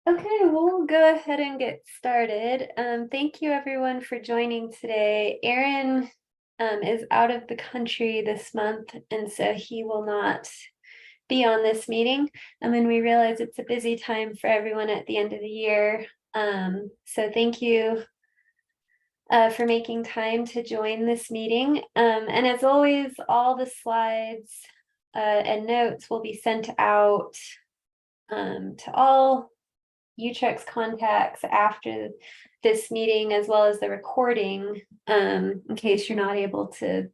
Okay, we'll go ahead and get started. Thank you everyone for joining today. Aaron is out of the country this month, and so he will not be on this meeting. And we realize it's a busy time for everyone at the end of the year. So thank you for making time to join this meeting. And as always, all the slides and notes will be sent out to all Utrecht's contacts after this meeting, as well as the recording, in case you're not able to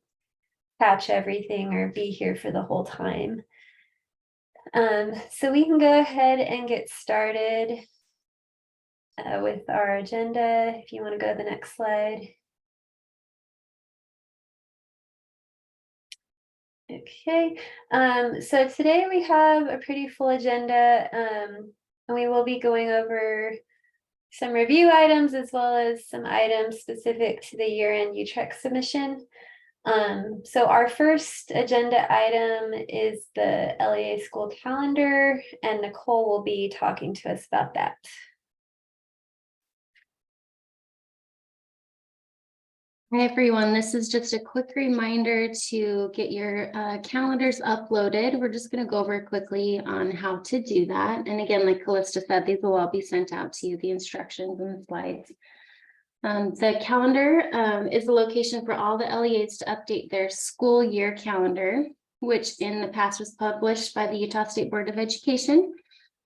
catch everything or be here for the whole time. So we can go ahead and get started with our agenda. If you want to go to the next slide. Okay, so today we have a pretty full agenda, and we will be going over some review items as well as some items specific to the year-end Utrecht submission. So our first agenda item is the LEA school calendar, and Nicole will be talking to us about that. Hi everyone, this is just a quick reminder to get your calendars uploaded. We're just going to go over quickly on how to do that. And again, like Callista said, these will all be sent out to you, the instructions and the slides. The calendar is the location for all the LEAs to update their school year calendar, which in the past was published by the Utah State Board of Education.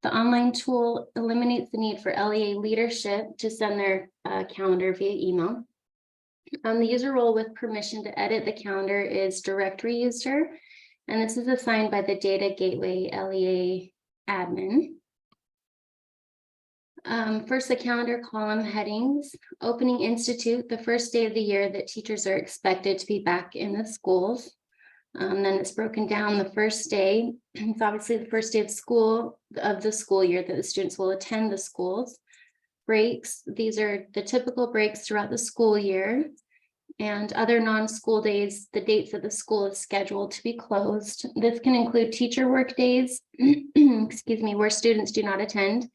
The online tool eliminates the need for LEA leadership to send their calendar via email. The user role with permission to edit the calendar is directory user, and this is assigned by the Data Gateway LEA admin. First, the calendar column headings. Opening Institute, the first day of the year that teachers are expected to be back in the schools. Then it's broken down. The first day, it's obviously the first day of school of the school year that the students will attend the schools. Breaks, these are the typical breaks throughout the school year. And other non-school days, the dates that the school is scheduled to be closed. This can include teacher work days, excuse me, where students do not attend.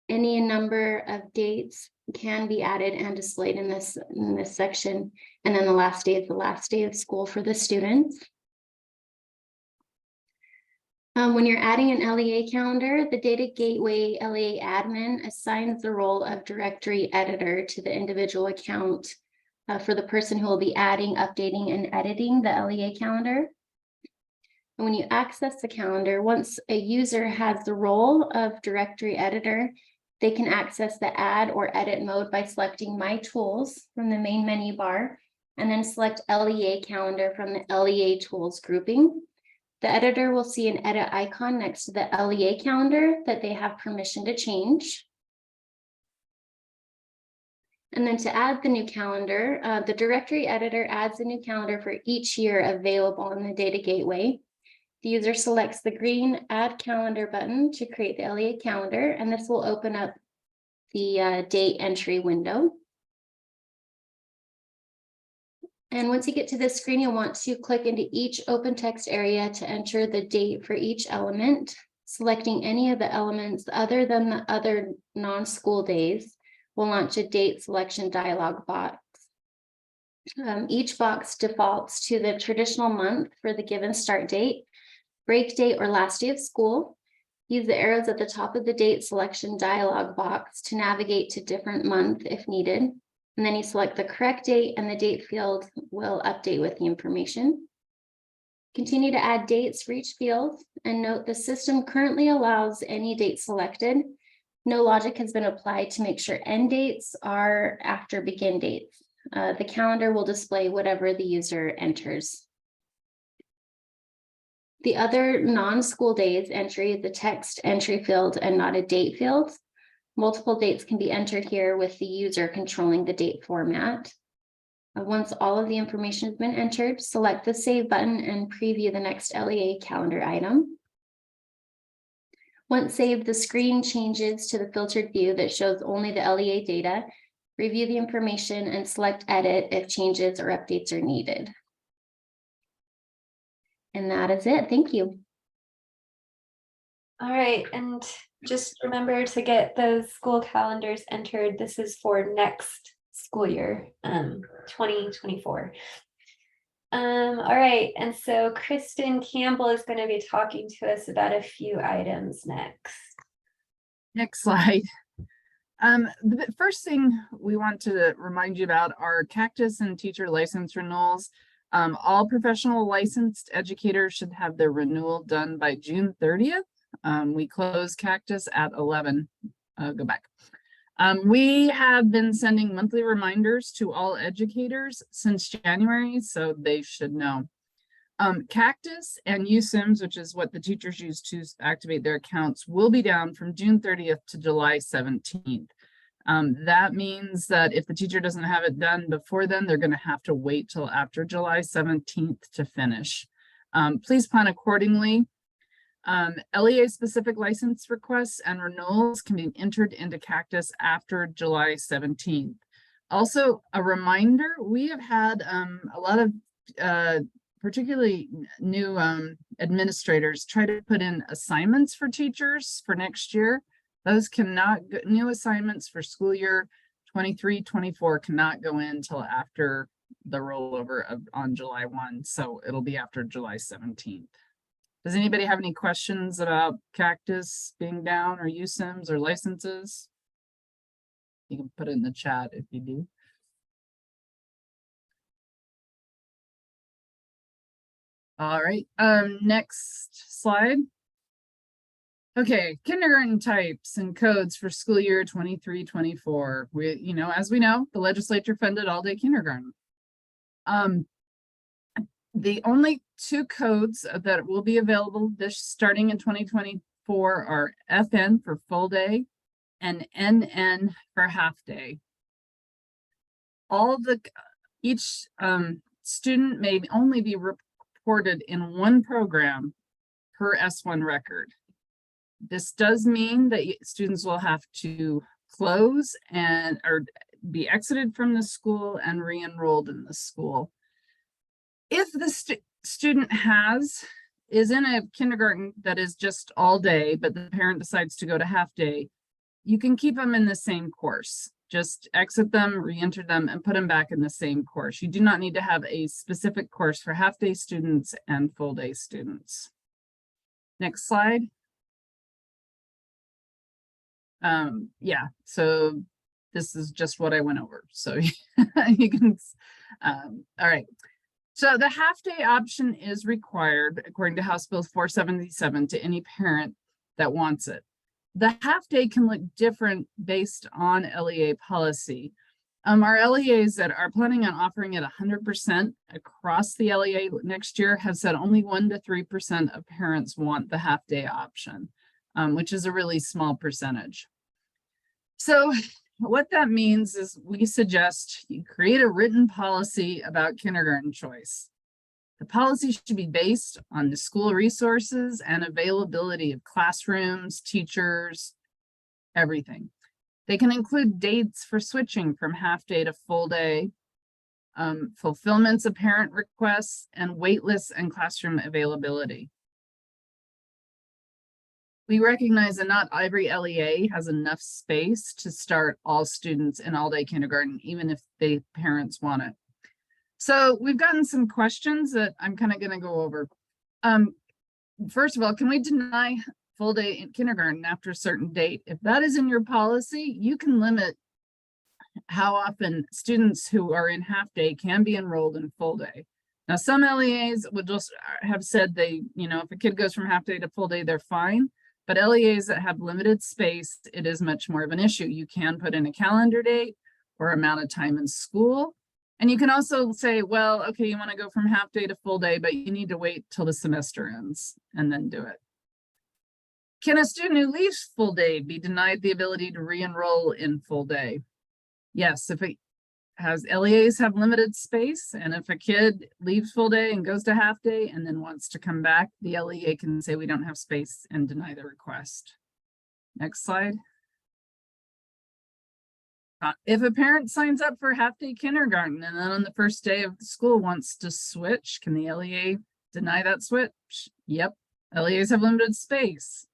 Any number of dates can be added and displayed in this section. And then the last day is the last day of school for the students. When you're adding an LEA calendar, the Data Gateway LEA admin assigns the role of directory editor to the individual account for the person who will be adding, updating, and editing the LEA calendar. And when you access the calendar, once a user has the role of directory editor, they can access the add or edit mode by selecting My Tools from the main menu bar, and then select LEA calendar from the LEA tools grouping. The editor will see an edit icon next to the LEA calendar that they have permission to change. And then to add the new calendar, the directory editor adds a new calendar for each year available in the Data Gateway. The user selects the green Add Calendar button to create the LEA calendar, and this will open up the date entry window. And once you get to this screen, you'll want to click into each open text area to enter the date for each element, selecting any of the elements other than the other non-school days. Will launch a date selection dialog box. Each box defaults to the traditional month for the given start date, break date, or last day of school. Use the arrows at the top of the date selection dialog box to navigate to different month if needed. And then you select the correct date, and the date field will update with the information. Continue to add dates for each field, and note the system currently allows any date selected. No logic has been applied to make sure end dates are after begin dates. The calendar will display whatever the user enters. The other non-school days entry is the text entry field and not a date field. Multiple dates can be entered here with the user controlling the date format. Once all of the information has been entered, select the Save button and preview the next LEA calendar item. Once saved, the screen changes to the filtered view that shows only the LEA data. Review the information and select Edit if changes or updates are needed. And that is it. Thank you. All right, and just remember to get those school calendars entered. This is for next school year, 2024. All right, and so Kristen Campbell is going to be talking to us about a few items next. Next slide. The first thing we want to remind you about are Cactus and teacher license renewals. All professional licensed educators should have their renewal done by June 30th. We close Cactus at 11. Go back. We have been sending monthly reminders to all educators since January, so they should know. Cactus and USIMS, which is what the teachers use to activate their accounts, will be down from June 30th to July 17th. That means that if the teacher doesn't have it done before then, they're going to have to wait till after July 17th to finish. Please plan accordingly. LEA specific license requests and renewals can be entered into Cactus after July 17th. Also, a reminder, we have had a lot of particularly new administrators try to put in assignments for teachers for next year. Those cannot, new assignments for school year 23-24 cannot go in until after the rollover on July 1. So it'll be after July 17th. Does anybody have any questions about Cactus being down or USIMS or licenses? You can put it in the chat if you do. All right, next slide. Okay, kindergarten types and codes for school year 23-24. We, as we know, the legislature funded all-day kindergarten. The only two codes that will be available starting in 2024 are FN for full day and NN for half day. Each student may only be reported in one program per S1 record. This does mean that students will have to close or be exited from the school and re-enrolled in the school. If the student is in a kindergarten that is just all day, but the parent decides to go to half day, you can keep them in the same course. Just exit them, re-enter them, and put them back in the same course. You do not need to have a specific course for half day students and full day students. Next slide. Yeah, so this is just what I went over. So you can, all right. So the half day option is required according to House Bill 477 to any parent that wants it. The half day can look different based on LEA policy. Our LEAs that are planning on offering it 100% across the LEA next year have said only 1 to 3% of parents want the half day option, which is a really small percentage. So what that means is we suggest you create a written policy about kindergarten choice. The policy should be based on the school resources and availability of classrooms, teachers, everything. They can include dates for switching from half day to full day, fulfillments of parent requests, and wait lists and classroom availability. We recognize that not every LEA has enough space to start all students in all-day kindergarten, even if the parents want it. So we've gotten some questions that I'm kind of going to go over. First of all, can we deny full day in kindergarten after a certain date? If that is in your policy, you can limit how often students who are in half day can be enrolled in full day. Now, some LEAs would just have said if a kid goes from half day to full day, they're fine. But LEAs that have limited space, it is much more of an issue. You can put in a calendar date or amount of time in school. And you can also say, well, okay, you want to go from half day to full day, but you need to wait till the semester ends and then do it. Can a student who leaves full day be denied the ability to re-enroll in full day? Yes, if it has LEAs have limited space, and if a kid leaves full day and goes to half day and then wants to come back, the LEA can say we don't have space and deny the request. Next slide. If a parent signs up for half day kindergarten and then on the first day of the school wants to switch, can the LEA deny that switch? Yep, LEAs have limited space.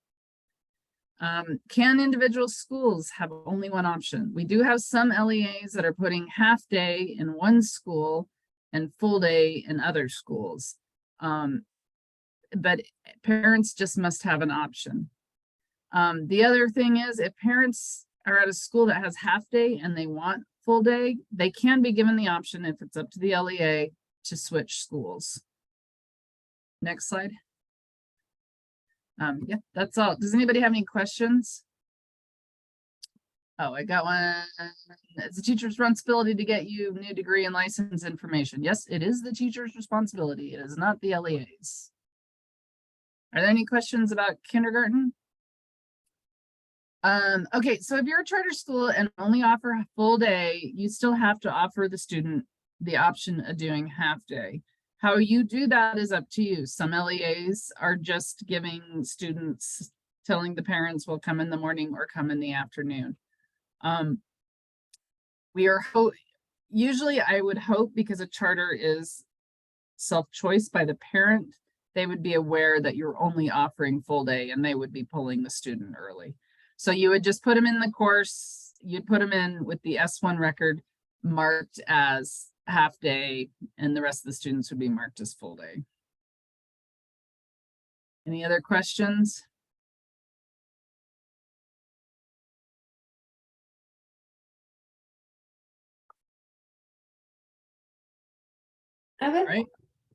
Can individual schools have only one option? We do have some LEAs that are putting half day in one school and full day in other schools. But parents just must have an option. The other thing is, if parents are at a school that has half day and they want full day, they can be given the option, if it's up to the LEA, to switch schools. Next slide. Yeah, that's all. Does anybody have any questions? Oh, I got one. It's the teacher's responsibility to get you new degree and license information. Yes, it is the teacher's responsibility. It is not the LEA's. Are there any questions about kindergarten? Okay, so if you're a charter school and only offer a full day, you still have to offer the student the option of doing half day. How you do that is up to you. Some LEAs are just giving students, telling the parents will come in the morning or come in the afternoon. We are usually I would hope, because a charter is self-choice by the parent, they would be aware that you're only offering full day and they would be pulling the student early. So you would just put them in the course, you'd put them in with the S1 record marked as half day, and the rest of the students would be marked as full day. Any other questions? Okay, Right?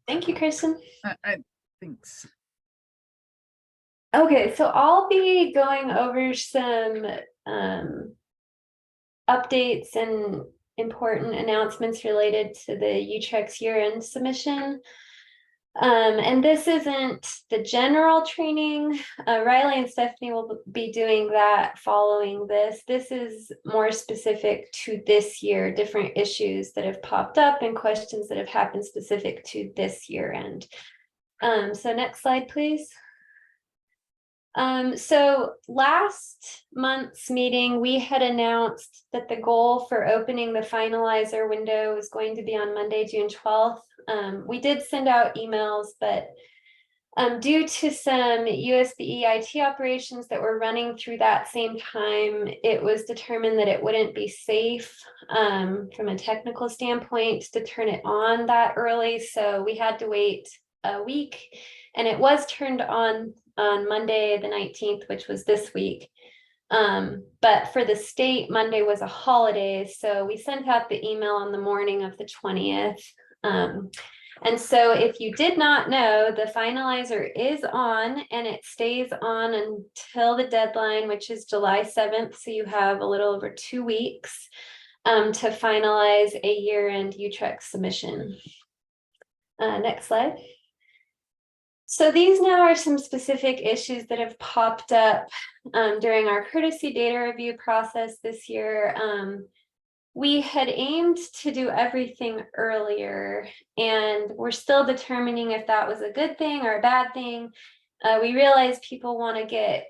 thank you, Kristen. Thanks. Okay, so I'll be going over some updates and important announcements related to the UTREX year-end submission. And this isn't the general training. Riley and Stephanie will be doing that following this. This is more specific to this year, different issues that have popped up and questions that have happened specific to this year end. So next slide, please. So last month's meeting, we had announced that the goal for opening the finalizer window was going to be on Monday, June 12th. We did send out emails, but due to some USBE IT operations that were running through that same time, it was determined that it wouldn't be safe from a technical standpoint to turn it on that early. So we had to wait a week, and it was turned on Monday the 19th, which was this week. But for the state, Monday was a holiday, so we sent out the email on the morning of the 20th. And so if you did not know, the finalizer is on, and it stays on until the deadline, which is July 7th. So you have a little over 2 weeks to finalize a year-end UTREX submission. Next slide. So these now are some specific issues that have popped up during our courtesy data review process this year. We had aimed to do everything earlier, and we're still determining if that was a good thing or a bad thing. We realize people want to get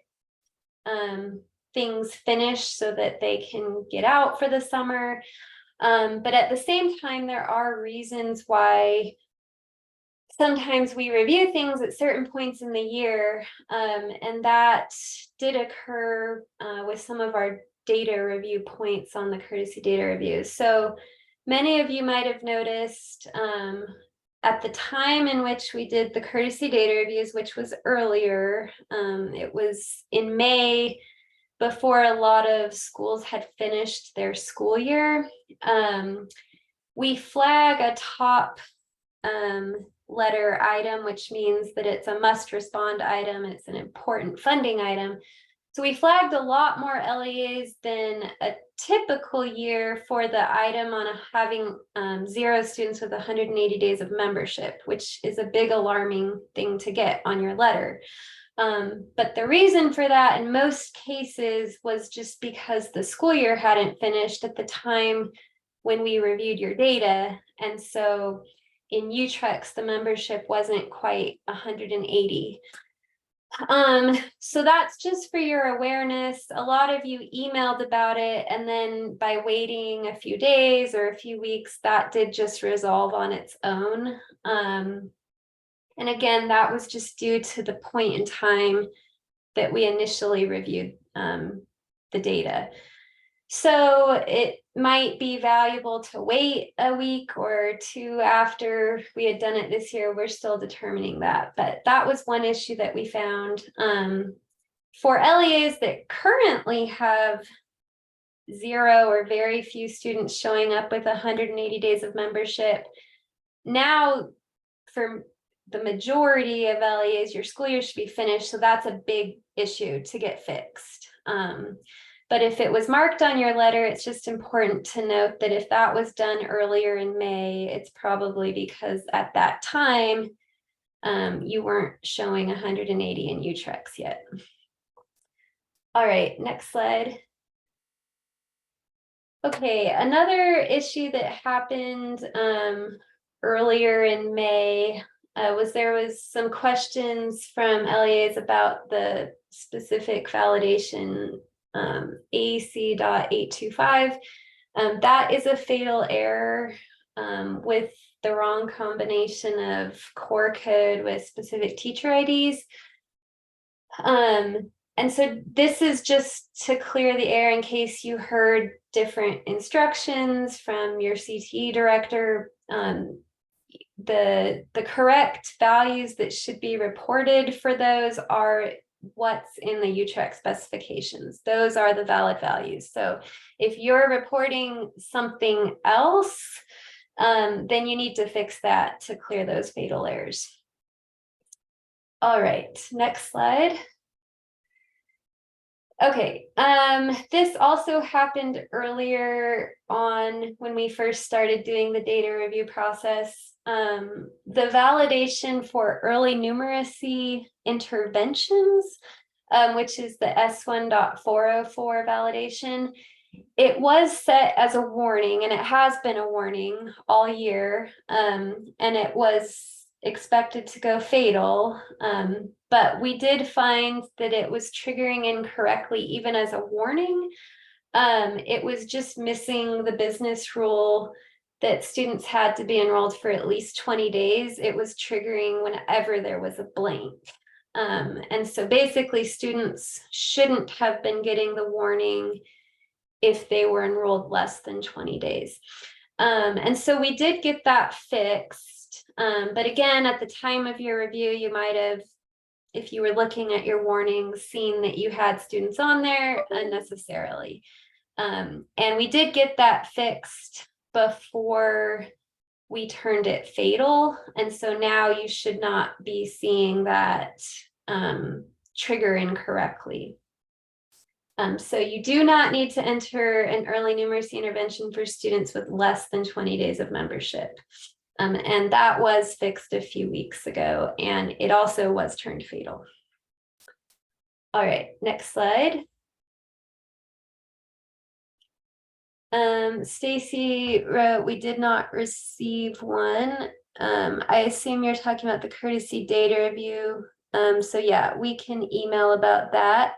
things finished so that they can get out for the summer. But at the same time, there are reasons why sometimes we review things at certain points in the year, and that did occur with some of our data review points on the courtesy data reviews. So many of you might have noticed at the time in which we did the courtesy data reviews, which was earlier, it was in May, before a lot of schools had finished their school year. We flag a top letter item, which means that it's a must respond item. It's an important funding item. So we flagged a lot more LEAs than a typical year for the item on having 0 students with 180 days of membership, which is a big alarming thing to get on your letter. But the reason for that in most cases was just because the school year hadn't finished at the time when we reviewed your data. And so in UTREX, the membership wasn't quite 180. So that's just for your awareness. A lot of you emailed about it, and then by waiting a few days or a few weeks, that did just resolve on its own. And again, that was just due to the point in time that we initially reviewed the data. So it might be valuable to wait a week or two after we had done it this year. We're still determining that, but that was one issue that we found. For LEAs that currently have 0 or very few students showing up with 180 days of membership, now for the majority of LEAs, your school year should be finished. So that's a big issue to get fixed. But if it was marked on your letter, it's just important to note that if that was done earlier in May, it's probably because at that time, you weren't showing 180 in UTREX yet. All right, next slide. Okay, another issue that happened earlier in May was there was some questions from LEAs about the specific validation AEC.825. That is a fatal error with the wrong combination of core code with specific teacher IDs. And so this is just to clear the air in case you heard different instructions from your CTE director. The correct values that should be reported for those are what's in the UTREX specifications. Those are the valid values. So if you're reporting something else, then you need to fix that to clear those fatal errors. All right, next slide. Okay, this also happened earlier on when we first started doing the data review process. The validation for early numeracy interventions, which is the S1.404 validation, it was set as a warning, and it has been a warning all year, and it was expected to go fatal, but we did find that it was triggering incorrectly even as a warning. It was just missing the business rule that students had to be enrolled for at least 20 days. It was triggering whenever there was a blank. And so basically students shouldn't have been getting the warning if they were enrolled less than 20 days. And so we did get that fixed. But again, at the time of your review, you might have, if you were looking at your warnings, seen that you had students on there unnecessarily. And we did get that fixed before we turned it fatal. And so now you should not be seeing that trigger incorrectly. So you do not need to enter an early numeracy intervention for students with less than 20 days of membership. And that was fixed a few weeks ago, and it also was turned fatal. All right, next slide. Stacy wrote, we did not receive one. I assume you're talking about the courtesy data review. So yeah, we can email about that.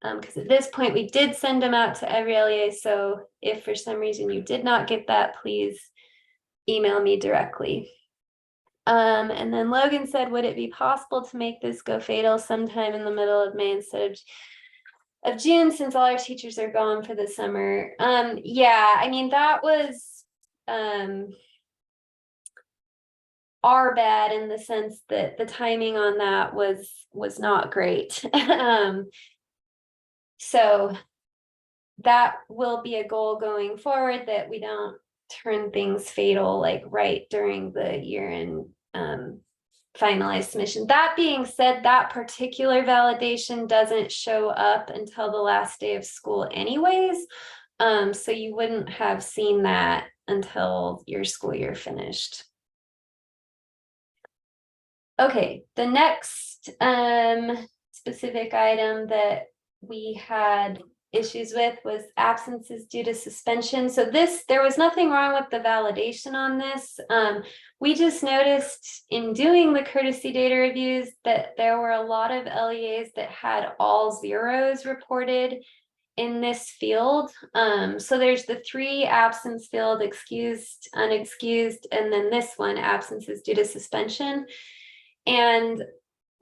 Because at this point we did send them out to every LEA. So if for some reason you did not get that, please email me directly. And then Logan said, would it be possible to make this go fatal sometime in the middle of May instead of June, since all our teachers are gone for the summer? Yeah, I mean, that was our bad in the sense that the timing on that was not great. So that will be a goal going forward, that we don't turn things fatal like right during the year-end finalized submission. That being said, that particular validation doesn't show up until the last day of school anyways. So you wouldn't have seen that until your school year finished. Okay, the next specific item that we had issues with was absences due to suspension. So there was nothing wrong with the validation on this. We just noticed in doing the courtesy data reviews that there were a lot of LEAs that had all zeros reported in this field. So there's the 3 absence field, excused, unexcused, and then this one, absences due to suspension. And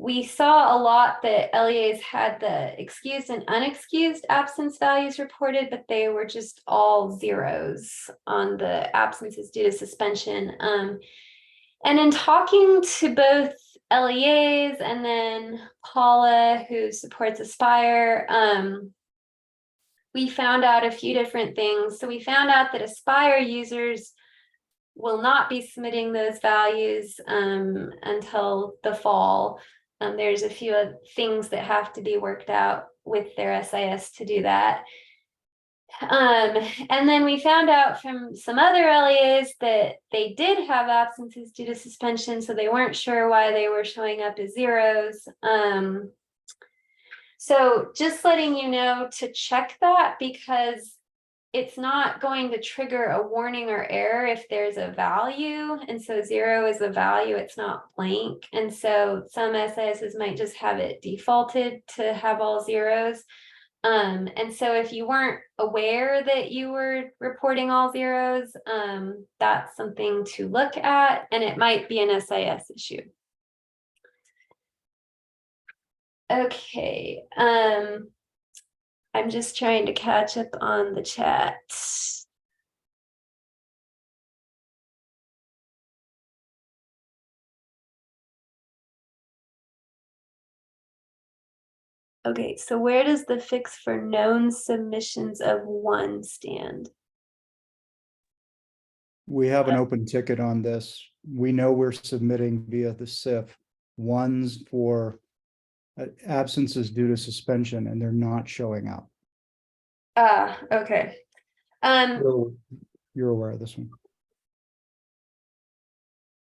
we saw a lot that LEAs had the excused and unexcused absence values reported, but they were just all zeros on the absences due to suspension. And in talking to both LEAs and then Paula, who supports Aspire, we found out a few different things. So we found out that Aspire users will not be submitting those values until the fall. There's a few things that have to be worked out with their SIS to do that. And then we found out from some other LEAs that they did have absences due to suspension, so they weren't sure why they were showing up as zeros. So just letting you know to check that, because it's not going to trigger a warning or error if there's a value. And so 0 is a value, it's not blank. And so some SISs might just have it defaulted to have all zeros. And so if you weren't aware that you were reporting all zeros, that's something to look at, and it might be an SIS issue. Okay, I'm just trying to catch up on the chat. Okay, so where does the fix for known submissions of 1 stand? We have an open ticket on this. We know we're submitting via the SIF ones for absences due to suspension, and they're not showing up. Okay. You're aware of this one.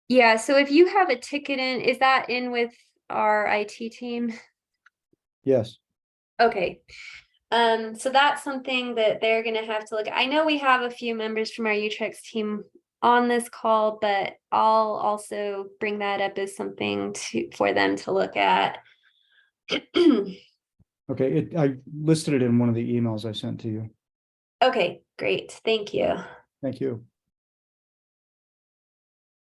Yeah, so if you have a ticket in, is that in with our IT team? Yes. Okay. So that's something that they're going to have to look at. I know we have a few members from our Utrecht team on this call, but I'll also bring that up as something for them to look at. Okay, I listed it in one of the emails I sent to you. Okay, great. Thank you. Thank you.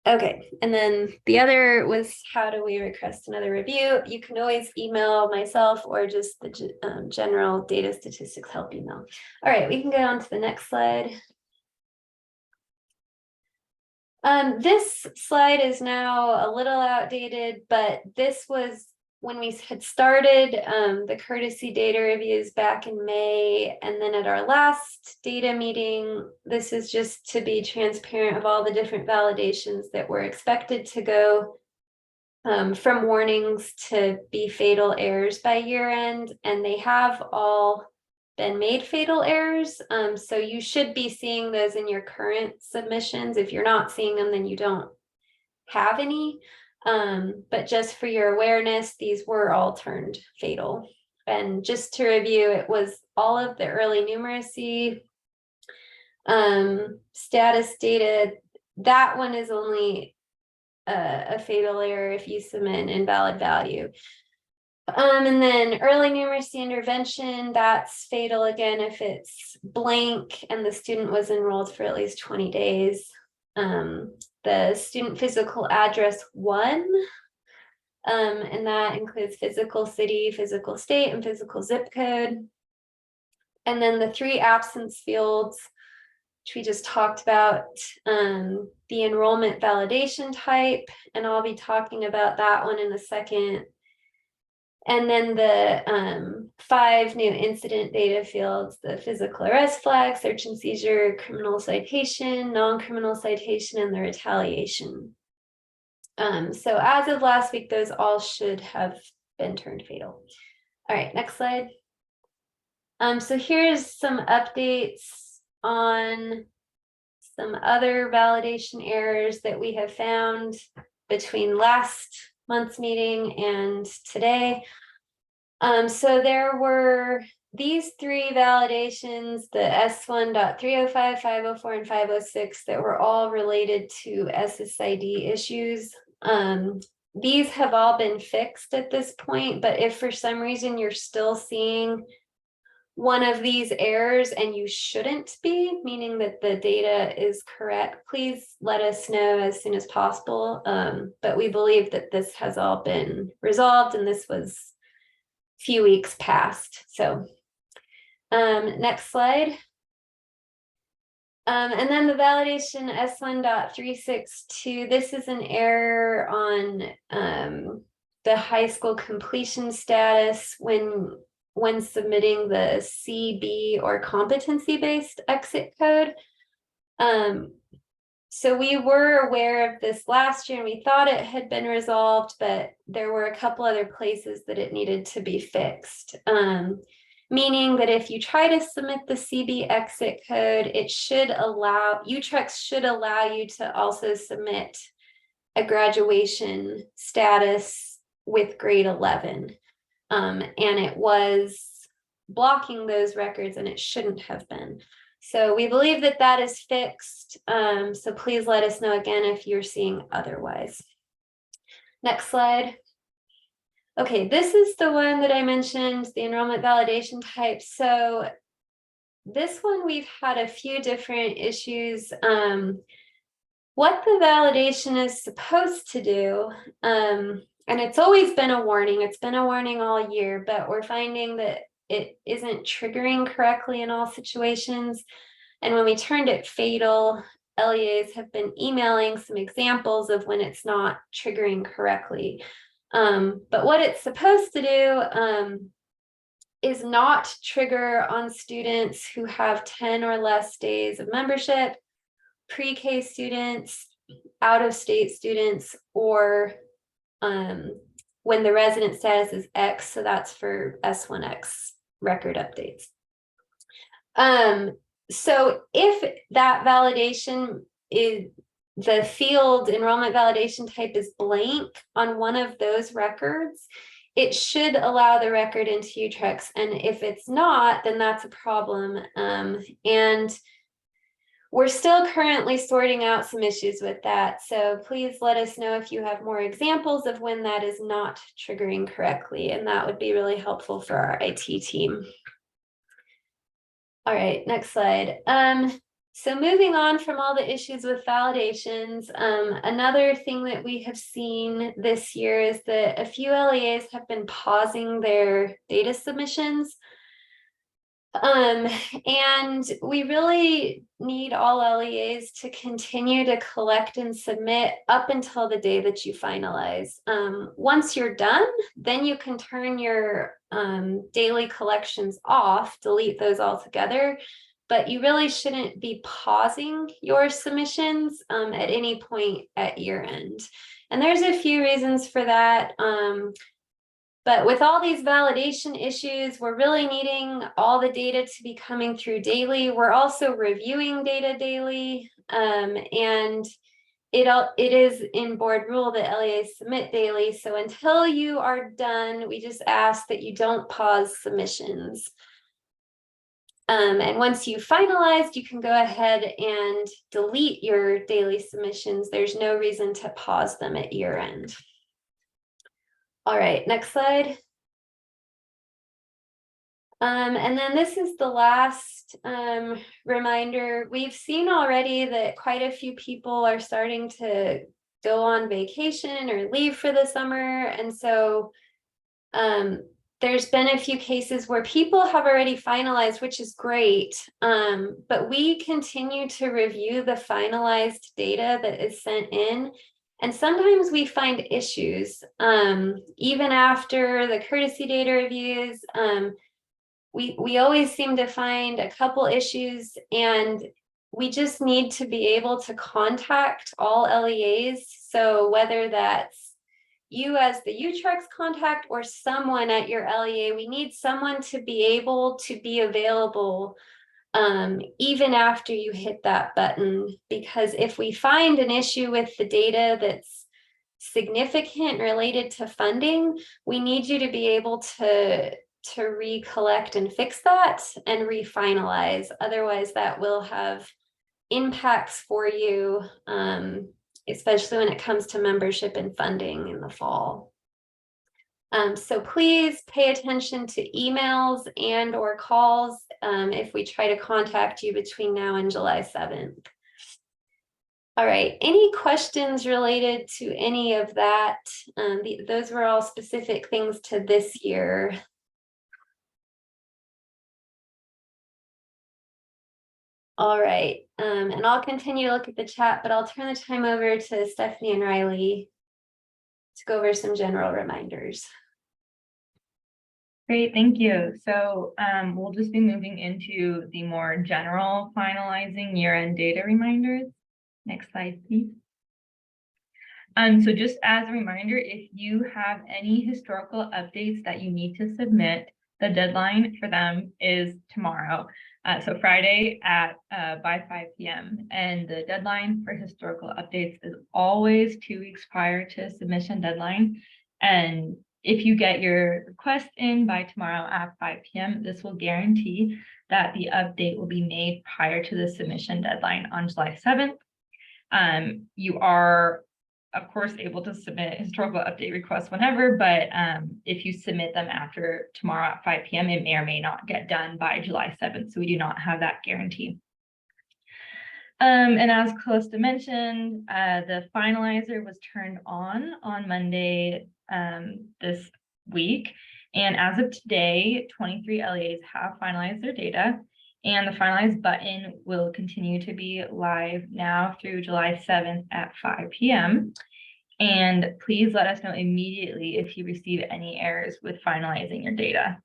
Okay, and then the other was, how do we request another review? You can always email myself or just the general data statistics help email. All right, we can go on to the next slide. This slide is now a little outdated, but this was when we had started the courtesy data reviews back in May. And then at our last data meeting, this is just to be transparent of all the different validations that were expected to go from warnings to be fatal errors by year end. And they have all been made fatal errors. So you should be seeing those in your current submissions. If you're not seeing them, then you don't have any. But just for your awareness, these were all turned fatal. And just to review, it was all of the early numeracy status data. That one is only a fatal error if you submit an invalid value. And then early numeracy intervention, that's fatal again if it's blank and the student was enrolled for at least 20 days. The student physical address 1, and that includes physical city, physical state, and physical zip code. And then the 3 absence fields, which we just talked about, the enrollment validation type, and I'll be talking about that one in a second. And then the 5 new incident data fields, the physical arrest flag, search and seizure, criminal citation, non-criminal citation, and the retaliation. So as of last week, those all should have been turned fatal. All right, next slide. So here's some updates on some other validation errors that we have found between last month's meeting and today. So there were these 3 validations, the S1.305, 504, and 506, that were all related to SSID issues. These have all been fixed at this point, but if for some reason you're still seeing one of these errors and you shouldn't be, meaning that the data is correct, please let us know as soon as possible. But we believe that this has all been resolved and this was a few weeks past. So next slide. And then the validation S1.362, this is an error on the high school completion status when submitting the CB or competency-based exit code. So we were aware of this last year and we thought it had been resolved, but there were a couple other places that it needed to be fixed. Meaning that if you try to submit the CB exit code, it should allow, UTREX should allow you to also submit a graduation status with grade 11. And it was blocking those records and it shouldn't have been. So we believe that that is fixed. So please let us know again if you're seeing otherwise. Next slide. Okay, this is the one that I mentioned, the enrollment validation type. So this one, we've had a few different issues. What the validation is supposed to do, and it's always been a warning, it's been a warning all year, but we're finding that it isn't triggering correctly in all situations. And when we turned it fatal, LEAs have been emailing some examples of when it's not triggering correctly. But what it's supposed to do is not trigger on students who have 10 or less days of membership, pre-K students, out-of-state students, or when the resident status is X, so that's for S1X record updates. So if that validation is, the field enrollment validation type is blank on one of those records, it should allow the record into UTREX. And if it's not, then that's a problem. And we're still currently sorting out some issues with that. So please let us know if you have more examples of when that is not triggering correctly. And that would be really helpful for our IT team. All right, next slide. So moving on from all the issues with validations, another thing that we have seen this year is that a few LEAs have been pausing their data submissions. And we really need all LEAs to continue to collect and submit up until the day that you finalize. Once you're done, then you can turn your daily collections off, delete those altogether. But you really shouldn't be pausing your submissions at any point at year end. And there's a few reasons for that. But with all these validation issues, we're really needing all the data to be coming through daily. We're also reviewing data daily. And it is in board rule that LEAs submit daily. So until you are done, we just ask that you don't pause submissions. And once you've finalized, you can go ahead and delete your daily submissions. There's no reason to pause them at year end. All right, next slide. And then this is the last reminder. We've seen already that quite a few people are starting to go on vacation or leave for the summer. And so there's been a few cases where people have already finalized, which is great, but we continue to review the finalized data that is sent in. And sometimes we find issues, even after the courtesy data reviews. We always seem to find a couple issues, and we just need to be able to contact all LEAs. So whether that's you as the UTREX contact or someone at your LEA, we need someone to be able to be available even after you hit that button, because if we find an issue with the data that's significant related to funding, we need you to be able to recollect and fix that and refinalize. Otherwise, that will have impacts for you, especially when it comes to membership and funding in the fall. So please pay attention to emails and or calls if we try to contact you between now and July 7th. All right, any questions related to any of that? Those were all specific things to this year. All right, and I'll continue to look at the chat, but I'll turn the time over to Stephanie and Riley to go over some general reminders. Great, thank you. So we'll just be moving into the more general finalizing year-end data reminders. Next slide, please. So just as a reminder, if you have any historical updates that you need to submit, the deadline for them is tomorrow. So Friday at by 5 p.m. And the deadline for historical updates is always 2 weeks prior to submission deadline. And if you get your request in by tomorrow at 5 p.m., this will guarantee that the update will be made prior to the submission deadline on July 7th. You are, of course, able to submit historical update requests whenever, but if you submit them after tomorrow at 5 p.m., it may or may not get done by July 7th. So we do not have that guarantee. And as Calista mentioned, the finalizer was turned on Monday this week. And as of today, 23 LEAs have finalized their data. And the finalize button will continue to be live now through July 7th at 5 p.m. And please let us know immediately if you receive any errors with finalizing your data.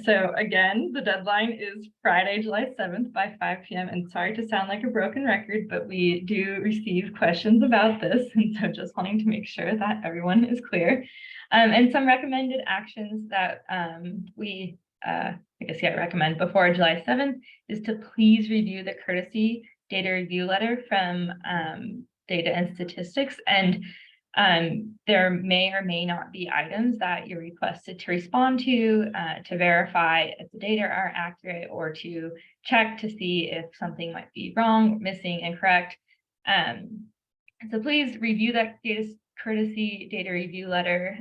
So again, the deadline is Friday, July 7th by 5 p.m. And sorry to sound like a broken record, but we do receive questions about this. And so just wanting to make sure that everyone is clear. And some recommended actions that we recommend before July 7th is to please review the courtesy data review letter from Data and Statistics. And there may or may not be items that you're requested to respond to verify if the data are accurate or to check to see if something might be wrong, missing, incorrect. So please review that courtesy data review letter.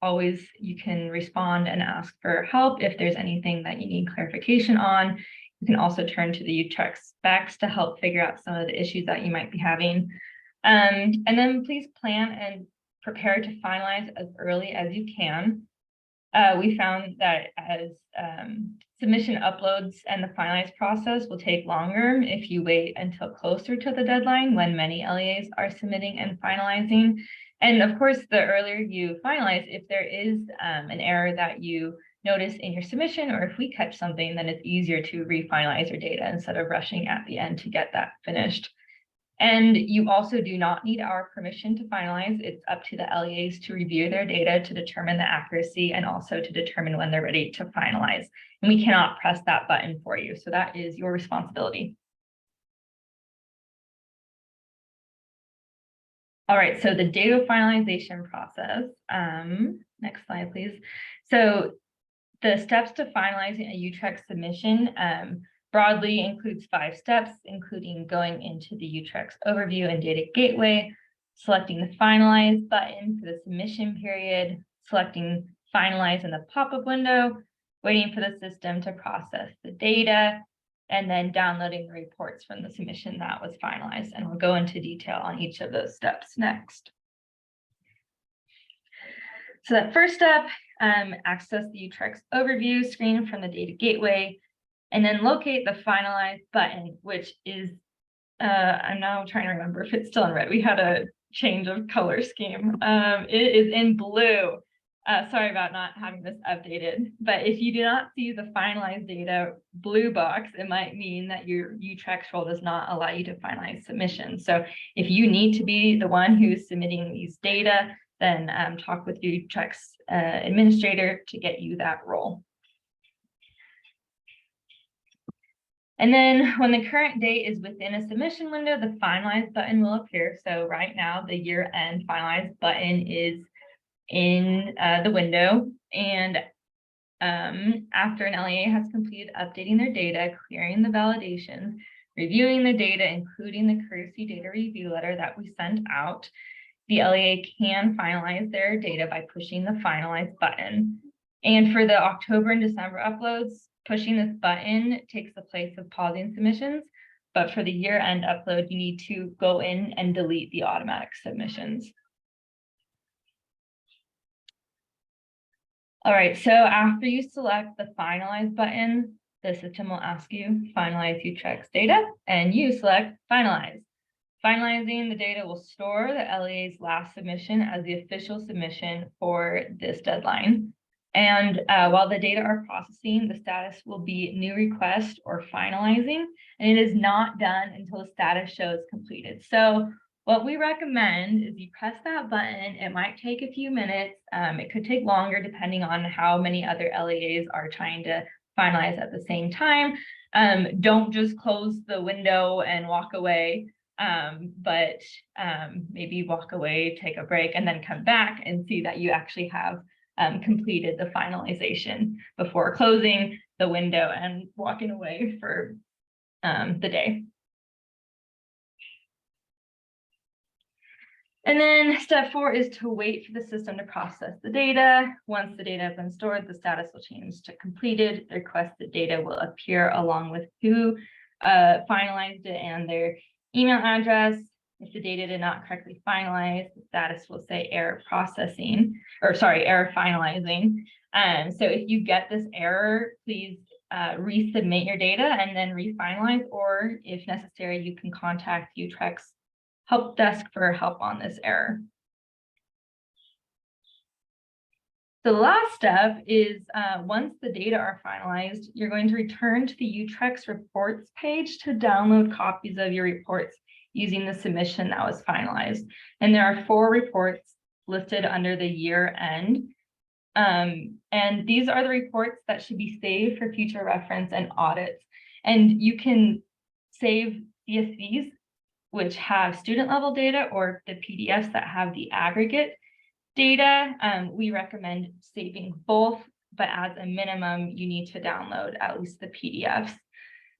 Always you can respond and ask for help if there's anything that you need clarification on. You can also turn to the UTrex specs to help figure out some of the issues that you might be having. And then please plan and prepare to finalize as early as you can. We found that as submission uploads and the finalized process will take longer if you wait until closer to the deadline when many LEAs are submitting and finalizing. And of course, the earlier you finalize, if there is an error that you notice in your submission, or if we catch something, then it's easier to refinalize your data instead of rushing at the end to get that finished. And you also do not need our permission to finalize. It's up to the LEAs to review their data to determine the accuracy and also to determine when they're ready to finalize. And we cannot press that button for you. So that is your responsibility. All right, so the data finalization process. Next slide, please. So the steps to finalizing a UTrex submission broadly includes 5 steps, including going into the UTrex overview and data gateway, selecting the finalize button for the submission period, selecting finalize in the pop-up window, waiting for the system to process the data, and then downloading the reports from the submission that was finalized. And we'll go into detail on each of those steps next. So that first step, access the UTrex overview screen from the data gateway, and then locate the finalize button, which is, I'm now trying to remember if it's still in red. We had a change of color scheme. It is in blue. Sorry about not having this updated, but if you do not see the finalized data blue box, it might mean that your UTrex role does not allow you to finalize submissions. So if you need to be the one who's submitting these data, then talk with your UTrex administrator to get you that role. And then when the current date is within a submission window, the finalize button will appear. So right now, the year-end finalize button is in the window. And after an LEA has completed updating their data, clearing the validations, reviewing the data, including the courtesy data review letter that we sent out, the LEA can finalize their data by pushing the finalize button. And for the October and December uploads, pushing this button takes the place of pausing submissions. But for the year-end upload, you need to go in and delete the automatic submissions. All right, so after you select the finalize button, the system will ask you finalize UTREX data, and you select finalize. Finalizing the data will store the LEA's last submission as the official submission for this deadline. And while the data are processing, the status will be new request or finalizing, and it is not done until the status shows completed. So what we recommend is you press that button. It might take a few minutes. It could take longer depending on how many other LEAs are trying to finalize at the same time. Don't just close the window and walk away. But maybe walk away, take a break, and then come back and see that you actually have completed the finalization before closing the window and walking away for the day. And then step 4 is to wait for the system to process the data. Once the data has been stored, the status will change to completed. The requested data will appear along with who finalized it and their email address. If the data did not correctly finalize, the status will say error processing, or sorry, error finalizing. So if you get this error, please resubmit your data and then refinalize, or if necessary, you can contact UTREX help desk for help on this error. The last step is once the data are finalized, you're going to return to the UTREX reports page to download copies of your reports using the submission that was finalized. And there are 4 reports listed under the year end. And these are the reports that should be saved for future reference and audits. And you can save CSVs, which have student level data, or the PDFs that have the aggregate data. We recommend saving both, but as a minimum, you need to download at least the PDFs.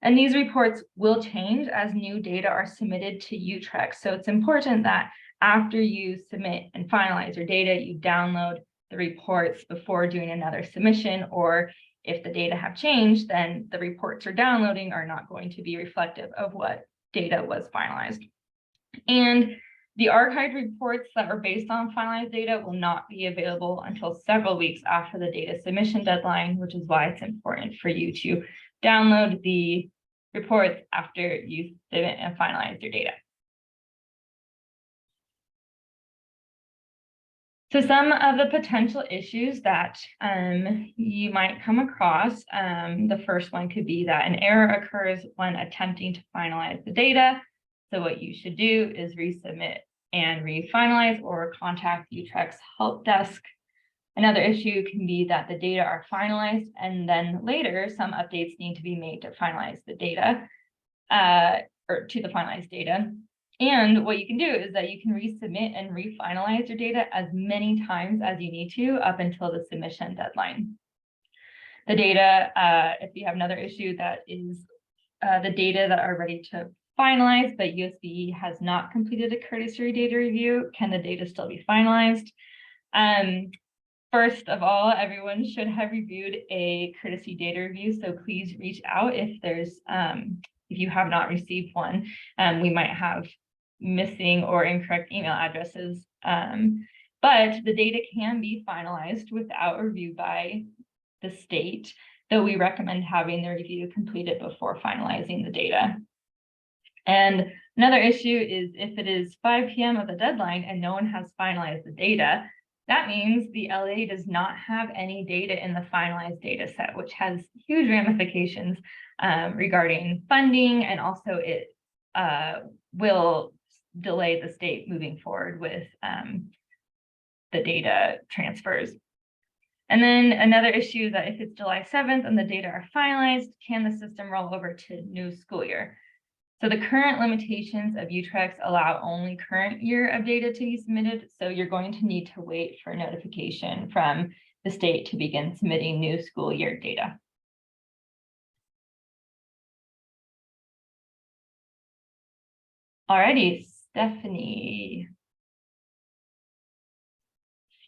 And these reports will change as new data are submitted to UTREX. So it's important that after you submit and finalize your data, you download the reports before doing another submission, or if the data have changed, then the reports you're downloading are not going to be reflective of what data was finalized. And the archived reports that are based on finalized data will not be available until several weeks after the data submission deadline, which is why it's important for you to download the reports after you submit and finalize your data. So some of the potential issues that you might come across, the first one could be that an error occurs when attempting to finalize the data. So what you should do is resubmit and refinalize, or contact UTREX help desk. Another issue can be that the data are finalized and then later some updates need to be made to finalize the data, or to the finalized data. And what you can do is that you can resubmit and refinalize your data as many times as you need to up until the submission deadline. The data, if you have another issue, that is the data that are ready to finalize, but USB has not completed a courtesy data review, can the data still be finalized? First of all, everyone should have reviewed a courtesy data review, so please reach out if there's if you have not received one. We might have missing or incorrect email addresses, but the data can be finalized without review by the state, though we recommend having the review completed before finalizing the data. And another issue is if it is 5 p.m. of the deadline and no one has finalized the data, that means the LEA does not have any data in the finalized data set, which has huge ramifications regarding funding, and also it will delay the state moving forward with the data transfers. And then another issue is that if it's July 7th and the data are finalized, can the system roll over to new school year? So the current limitations of UTREX allow only current year of data to be submitted. So you're going to need to wait for notification from the state to begin submitting new school year data. Alrighty, Stephanie.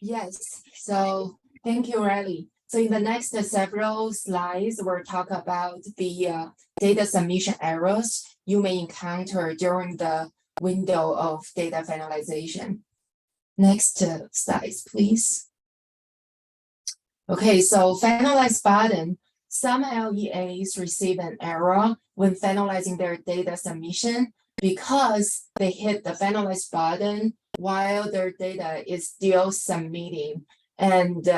Yes, so thank you, Riley. So in the next several slides, we'll talk about the data submission errors you may encounter during the window of data finalization. Next slides, please. Okay, so finalize button. Some LEAs receive an error when finalizing their data submission because they hit the finalize button while their data is still submitting and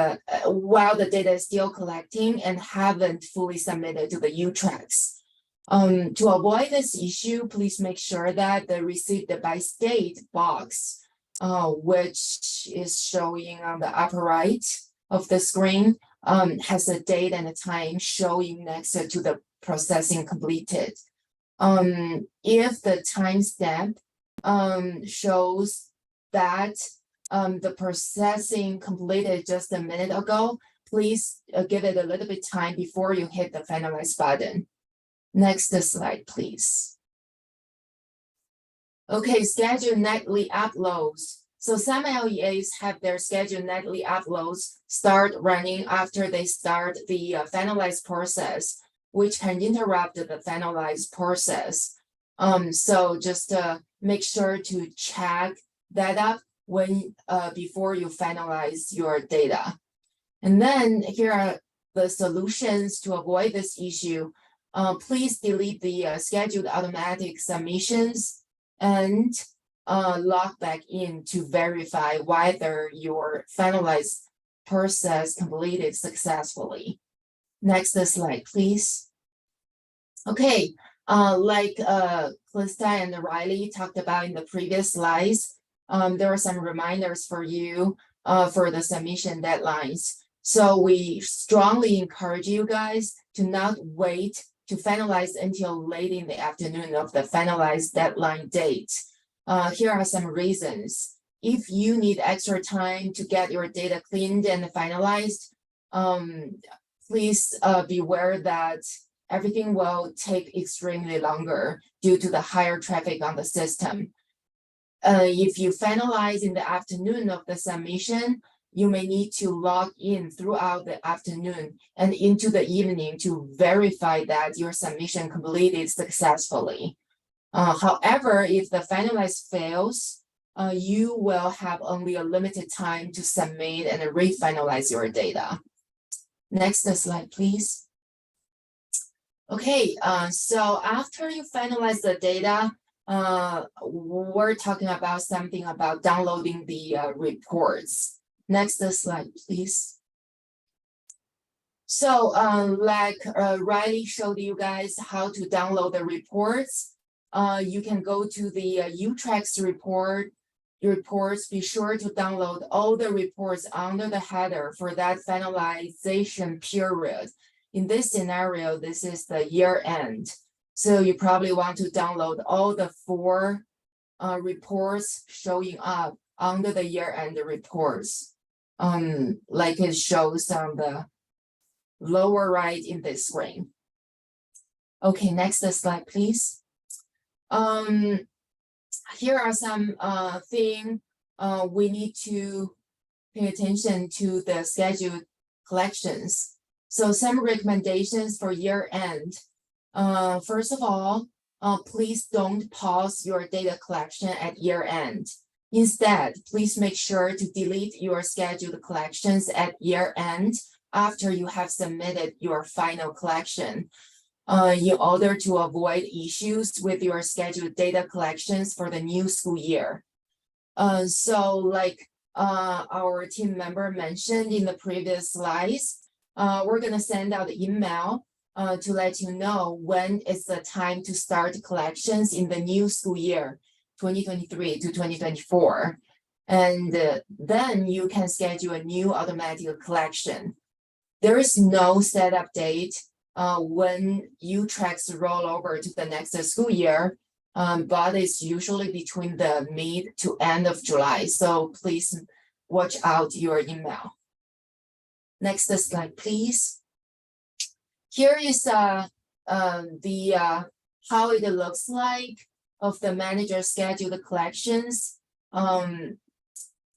while the data is still collecting and haven't fully submitted to the U-Tracks. To avoid this issue, please make sure that the received by state box, which is showing on the upper right of the screen, has a date and a time showing next to the processing completed. If the timestamp shows that the processing completed just a minute ago, please give it a little bit time before you hit the finalize button. Next slide, please. Okay, schedule nightly uploads. So some LEAs have their scheduled nightly uploads start running after they start the finalize process, which can interrupt the finalize process. So just make sure to check that up when before you finalize your data. And then here are the solutions to avoid this issue. Please delete the scheduled automatic submissions and log back in to verify whether your finalized process completed successfully. Next slide, please. Okay, like Calista and Riley talked about in the previous slides, there are some reminders for you for the submission deadlines. So we strongly encourage you guys to not wait to finalize until late in the afternoon of the finalized deadline date. Here are some reasons. If you need extra time to get your data cleaned and finalized, please be aware that everything will take extremely longer due to the higher traffic on the system. If you finalize in the afternoon of the submission, you may need to log in throughout the afternoon and into the evening to verify that your submission completed successfully. However, if the finalize fails, you will have only a limited time to submit and refinalize your data. Next slide, please. Okay, so after you finalize the data, we're talking about something about downloading the reports. Next slide, please. So like Riley showed you guys how to download the reports. You can go to the U-Tracks reports. Be sure to download all the reports under the header for that finalization period. In this scenario, this is the year end. So you probably want to download all the 4 reports showing up under the year end reports. Like it shows on the lower right in this screen. Okay, next slide, please. Here are some things we need to pay attention to the scheduled collections. So some recommendations for year end. First of all, please don't pause your data collection at year end. Instead, please make sure to delete your scheduled collections at year end after you have submitted your final collection, in order to avoid issues with your scheduled data collections for the new school year. So like our team member mentioned in the previous slides, we're going to send out an email to let you know when it's the time to start collections in the new school year, 2023 to 2024. And then you can schedule a new automatic collection. There is no setup date when U-Tracks roll over to the next school year, but it's usually between the mid to end of July. So please watch out your email. Next slide, please. Here is how it looks like of the manager scheduled collections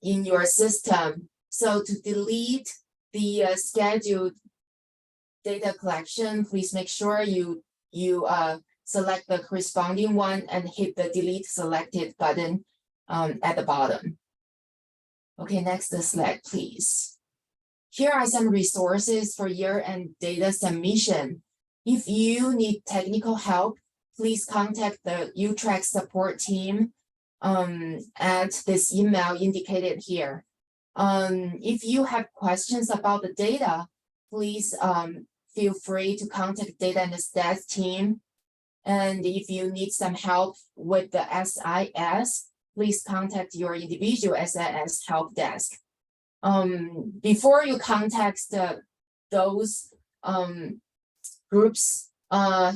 in your system. So to delete the scheduled data collection, please make sure you select the corresponding one and hit the delete selected button at the bottom. Okay, next slide, please. Here are some resources for year-end data submission. If you need technical help, please contact the UTrack support team at this email indicated here. If you have questions about the data, please feel free to contact data and stats team. And if you need some help with the SIS, please contact your individual SIS help desk. Before you contact those groups,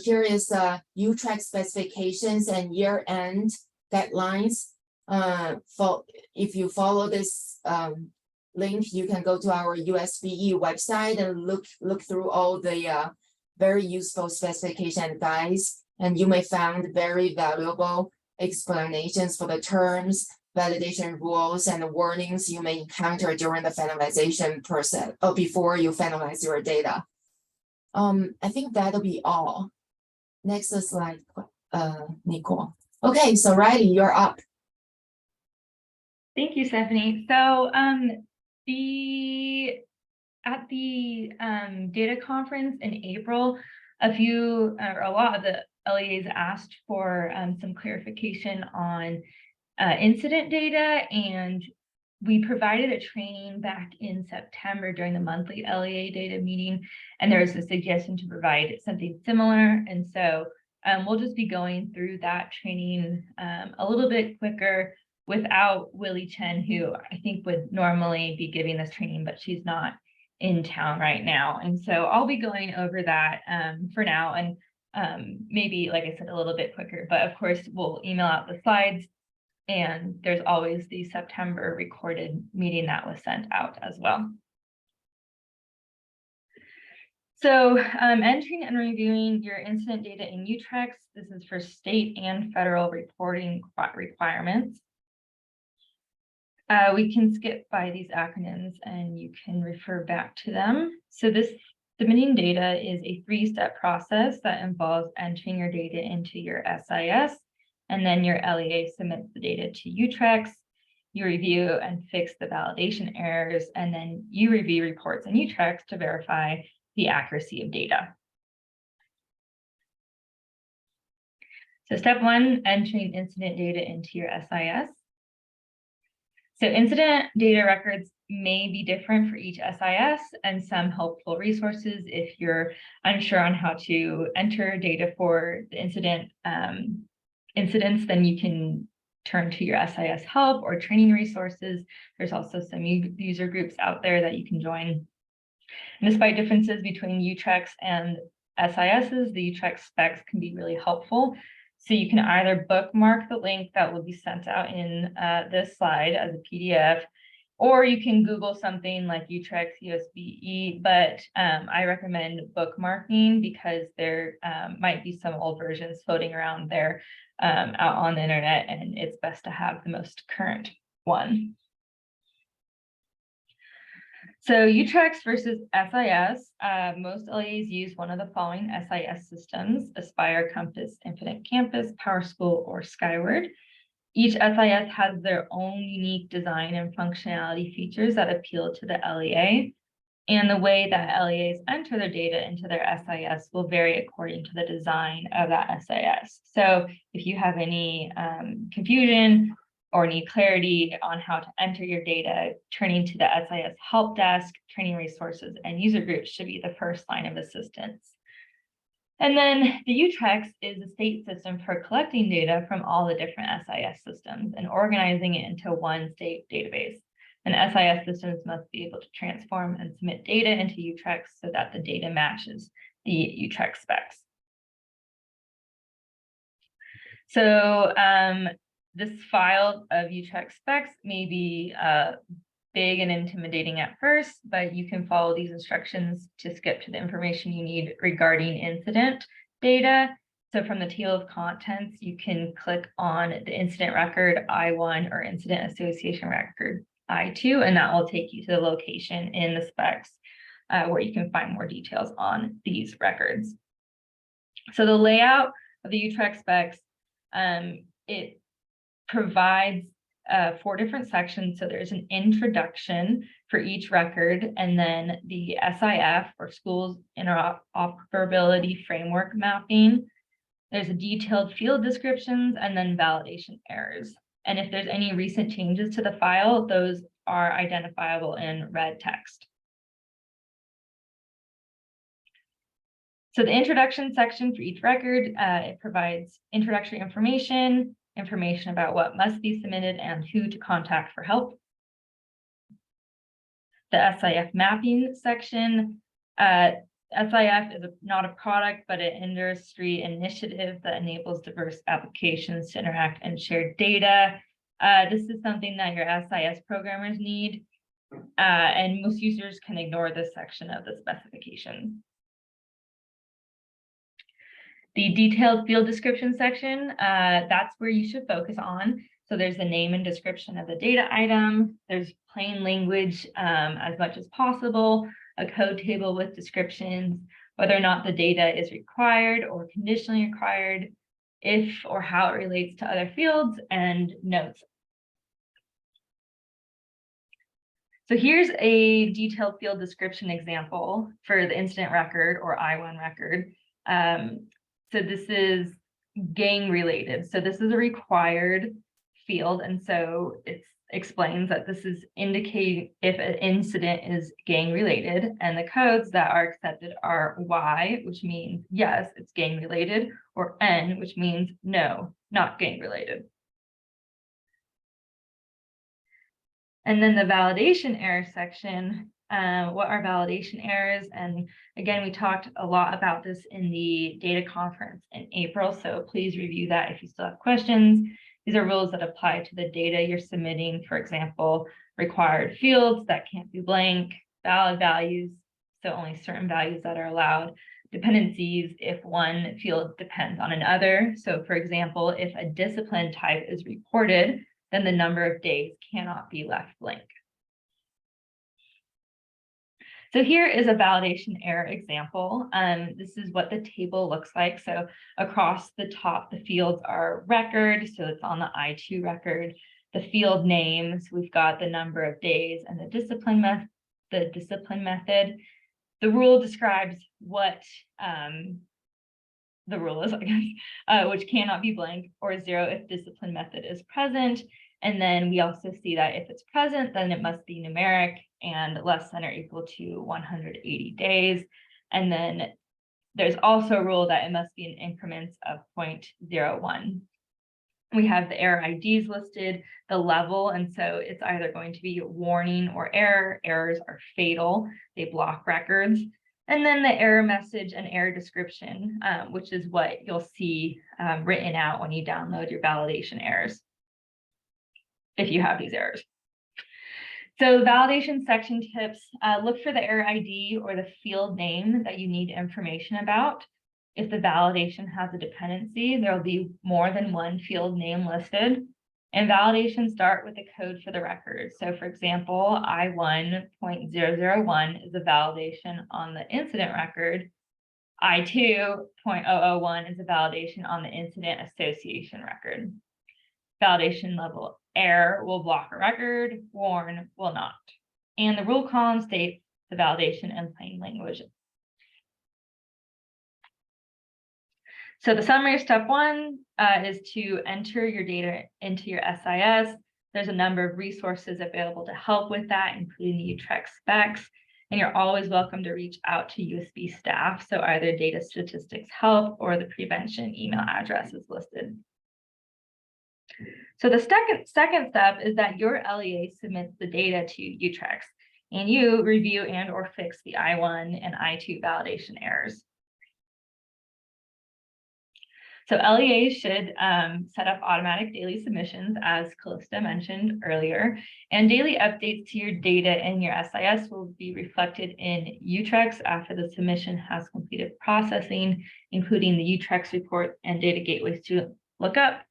here is UTrack specifications and year-end deadlines. If you follow this link, you can go to our USBE website and look through all the very useful specification guides, and you may find very valuable explanations for the terms, validation rules, and the warnings you may encounter during the finalization process or before you finalize your data. I think that'll be all. Next slide, Nicole. Okay, so Riley, you're up. Thank you, Stephanie. So at the data conference in April, a lot of the LEAs asked for some clarification on incident data, and we provided a training back in September during the monthly LEA data meeting, and there was a suggestion to provide something similar. And so we'll just be going through that training a little bit quicker without Willie Chen, who I think would normally be giving this training, but she's not in town right now. And so I'll be going over that for now, and maybe, like I said, a little bit quicker, but of course we'll email out the slides, and there's always the September recorded meeting that was sent out as well. So entering and reviewing your incident data in UTrax, this is for state and federal reporting requirements. We can skip by these acronyms and you can refer back to them. So this submitting data is a 3-step process that involves entering your data into your SIS, and then your LEA submits the data to UTrax. You review and fix the validation errors, and then you review reports in UTrax to verify the accuracy of data. So step 1, entering incident data into your SIS. So incident data records may be different for each SIS, and some helpful resources if you're unsure on how to enter data for the incidents, then you can turn to your SIS help or training resources. There's also some user groups out there that you can join. And despite differences between UTrax and SISs, the UTrax specs can be really helpful. So you can either bookmark the link that will be sent out in this slide as a PDF, or you can Google something like UTrax USBE, but I recommend bookmarking because there might be some old versions floating around there out on the internet, and it's best to have the most current one. So UTrax versus SIS, most LEAs use one of the following SIS systems: Aspire, Compass, Infinite Campus, PowerSchool, or Skyward. Each SIS has their own unique design and functionality features that appeal to the LEA, and the way that LEAs enter their data into their SIS will vary according to the design of that SIS. So if you have any confusion or need clarity on how to enter your data, turning to the SIS help desk, training resources, and user groups should be the first line of assistance. And then the UTrax is a state system for collecting data from all the different SIS systems and organizing it into one state database. And SIS systems must be able to transform and submit data into UTrax so that the data matches the UTrax specs. So this file of UTrax specs may be big and intimidating at first, but you can follow these instructions to skip to the information you need regarding incident data. So from the table of contents, you can click on the incident record, I1, or incident association record I2, and that will take you to the location in the specs where you can find more details on these records. So the layout of the UTREC specs, it provides 4 different sections. So there's an introduction for each record, and then the SIF, or Schools Interoperability Framework Mapping. There's a detailed field descriptions, and then validation errors. And if there's any recent changes to the file, those are identifiable in red text. So the introduction section for each record, it provides introductory information about what must be submitted and who to contact for help. The SIF mapping section, SIF is not a product, but an industry initiative that enables diverse applications to interact and share data. This is something that your SIS programmers need, and most users can ignore this section of the specification. The detailed field description section, that's where you should focus on. So there's the name and description of the data item. There's plain language as much as possible, a code table with descriptions, whether or not the data is required or conditionally required, if or how it relates to other fields, and notes. So here's a detailed field description example for the incident record or I1 record. So this is gang related. So this is a required field. And so it explains that this is indicating if an incident is gang related, and the codes that are accepted are Y, which means yes, it's gang related, or N, which means no, not gang related. And then the validation error section, what are validation errors? And again, we talked a lot about this in the data conference in April, so please review that if you still have questions. These are rules that apply to the data you're submitting. For example, required fields that can't be blank, valid values, so only certain values that are allowed, dependencies if one field depends on another. So for example, if a discipline type is reported, then the number of days cannot be left blank. So here is a validation error example. This is what the table looks like. So across the top, the fields are record. So it's on the I2 record. The field names, we've got the number of days, and the discipline method. The rule describes what the rule is, I guess, which cannot be blank, or 0 if discipline method is present. And then we also see that if it's present, then it must be numeric and less than or equal to 180 days. And then there's also a rule that it must be in increments of 0.01. We have the error IDs listed, the level, and so it's either going to be warning or error. Errors are fatal, they block records. And then the error message and error description, which is what you'll see written out when you download your validation errors, if you have these errors. So validation section tips, look for the error ID or the field name that you need information about. If the validation has a dependency, there will be more than one field name listed. And validations start with the code for the record. So for example, I1.001 is a validation on the incident record. I2.001 is a validation on the incident association record. Validation level error will block a record, warn will not. And the rule column states the validation in plain language. So the summary of step 1 is to enter your data into your SIS. There's a number of resources available to help with that, including the UTREC specs. And you're always welcome to reach out to USB staff. So either data statistics help or the prevention email address is listed. So the second step is that your LEA submits the data to UTREC, and you review and or fix the I1 and I2 validation errors. So LEAs should set up automatic daily submissions, as Calista mentioned earlier, and daily updates to your data in your SIS will be reflected in UTREC after the submission has completed processing, including the UTREC report and data gateways to look up.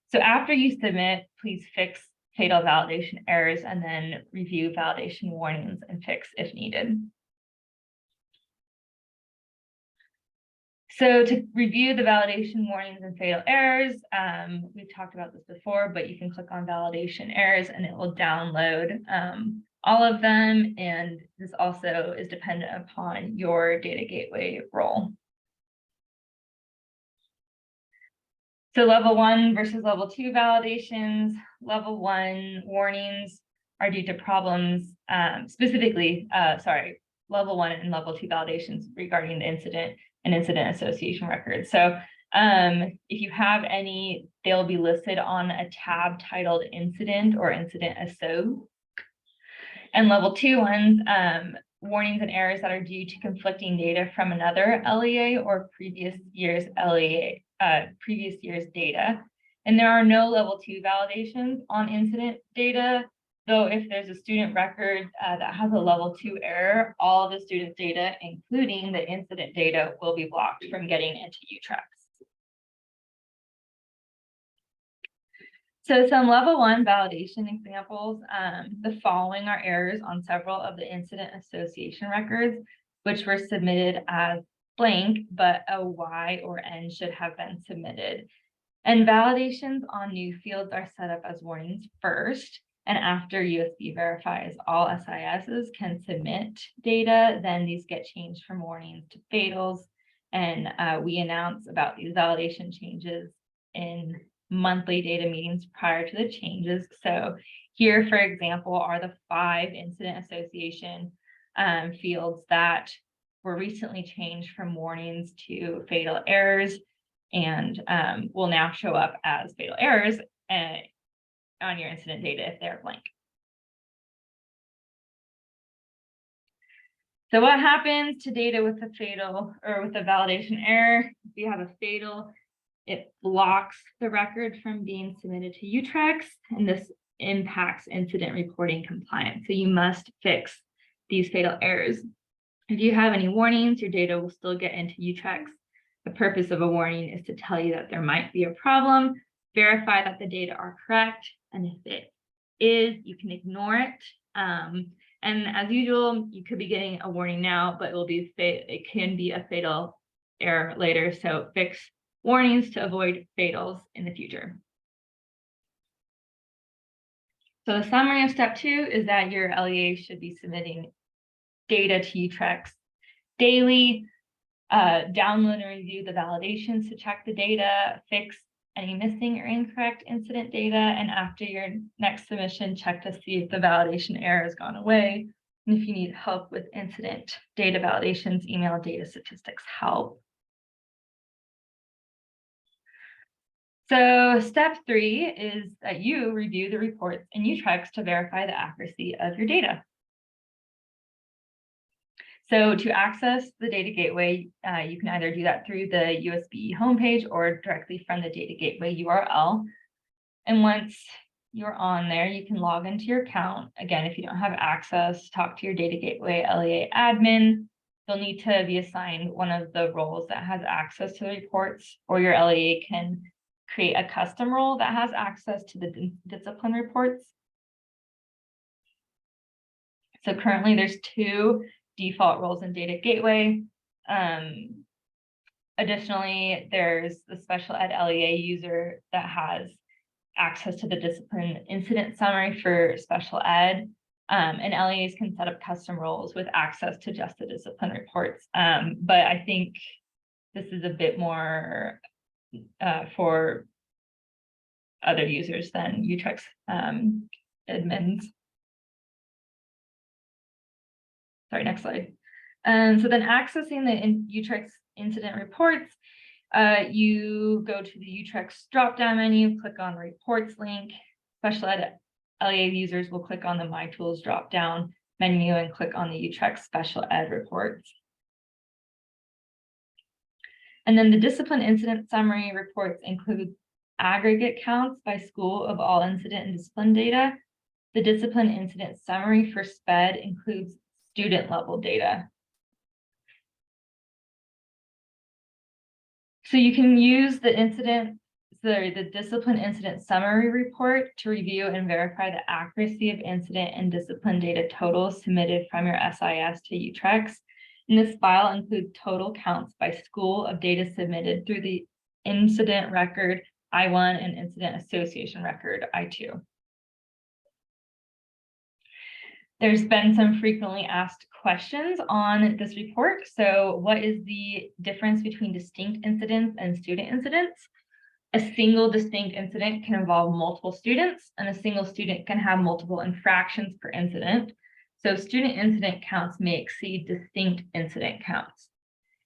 So after you submit, please fix fatal validation errors, and then review validation warnings and fix if needed. So to review the validation warnings and fatal errors, we've talked about this before, but you can click on validation errors and it will download all of them. And this also is dependent upon your data gateway role. So level 1 versus level 2 validations. Level 1 warnings are due to problems, specifically, level 1 and level 2 validations regarding the incident and incident association records. So if you have any, they'll be listed on a tab titled incident or incident asso. And level 2 ones, warnings and errors that are due to conflicting data from another LEA or previous year's LEA, previous year's data. And there are no level 2 validations on incident data, though if there's a student record that has a level 2 error, all of the student's data, including the incident data, will be blocked from getting into UTREX. So some level 1 validation examples, the following are errors on several of the incident association records, which were submitted as blank, but a Y or N should have been submitted. And validations on new fields are set up as warnings first, and after USB verifies all SISs can submit data, then these get changed from warnings to fatals. And we announce about these validation changes in monthly data meetings prior to the changes. So here, for example, are the 5 incident association fields that were recently changed from warnings to fatal errors, and will now show up as fatal errors on your incident data if they're blank. So what happens to data with a fatal or with a validation error? If you have a fatal, it blocks the record from being submitted to UTREX, and this impacts incident reporting compliance. So you must fix these fatal errors. If you have any warnings, your data will still get into UTREX. The purpose of a warning is to tell you that there might be a problem, verify that the data are correct, and if it is, you can ignore it. And as usual, you could be getting a warning now, but it can be a fatal error later. So fix warnings to avoid fatals in the future. So the summary of step 2 is that your LEA should be submitting data to UTREX daily, download and review the validations to check the data, fix any missing or incorrect incident data, and after your next submission, check to see if the validation error has gone away. And if you need help with incident data validations, email data statistics help. So step 3 is that you review the reports in UTREX to verify the accuracy of your data. So to access the data gateway, you can either do that through the USB homepage or directly from the data gateway URL. And once you're on there, you can log into your account. Again, if you don't have access, talk to your data gateway LEA admin. You'll need to be assigned one of the roles that has access to the reports, or your LEA can create a custom role that has access to the discipline reports. So currently there's 2 default roles in data gateway. Additionally, there's the special ed LEA user that has access to the discipline incident summary for special ed. And LEAs can set up custom roles with access to just the discipline reports. But I think this is a bit more for other users than UTREX admins. Sorry, next slide. So then accessing the UTREX incident reports, you go to the UTREX drop-down menu, click on the reports link. Special ed LEA users will click on the My Tools drop-down menu and click on the UTREX special ed reports. And then the discipline incident summary reports include aggregate counts by school of all incident and discipline data. The discipline incident summary for SPED includes student level data. So you can use the incident the discipline incident summary report to review and verify the accuracy of incident and discipline data totals submitted from your SIS to UTREX. And this file includes total counts by school of data submitted through the incident record I1 and incident association record I2. There's been some frequently asked questions on this report. So what is the difference between distinct incidents and student incidents? A single distinct incident can involve multiple students, and a single student can have multiple infractions per incident. So student incident counts may exceed distinct incident counts.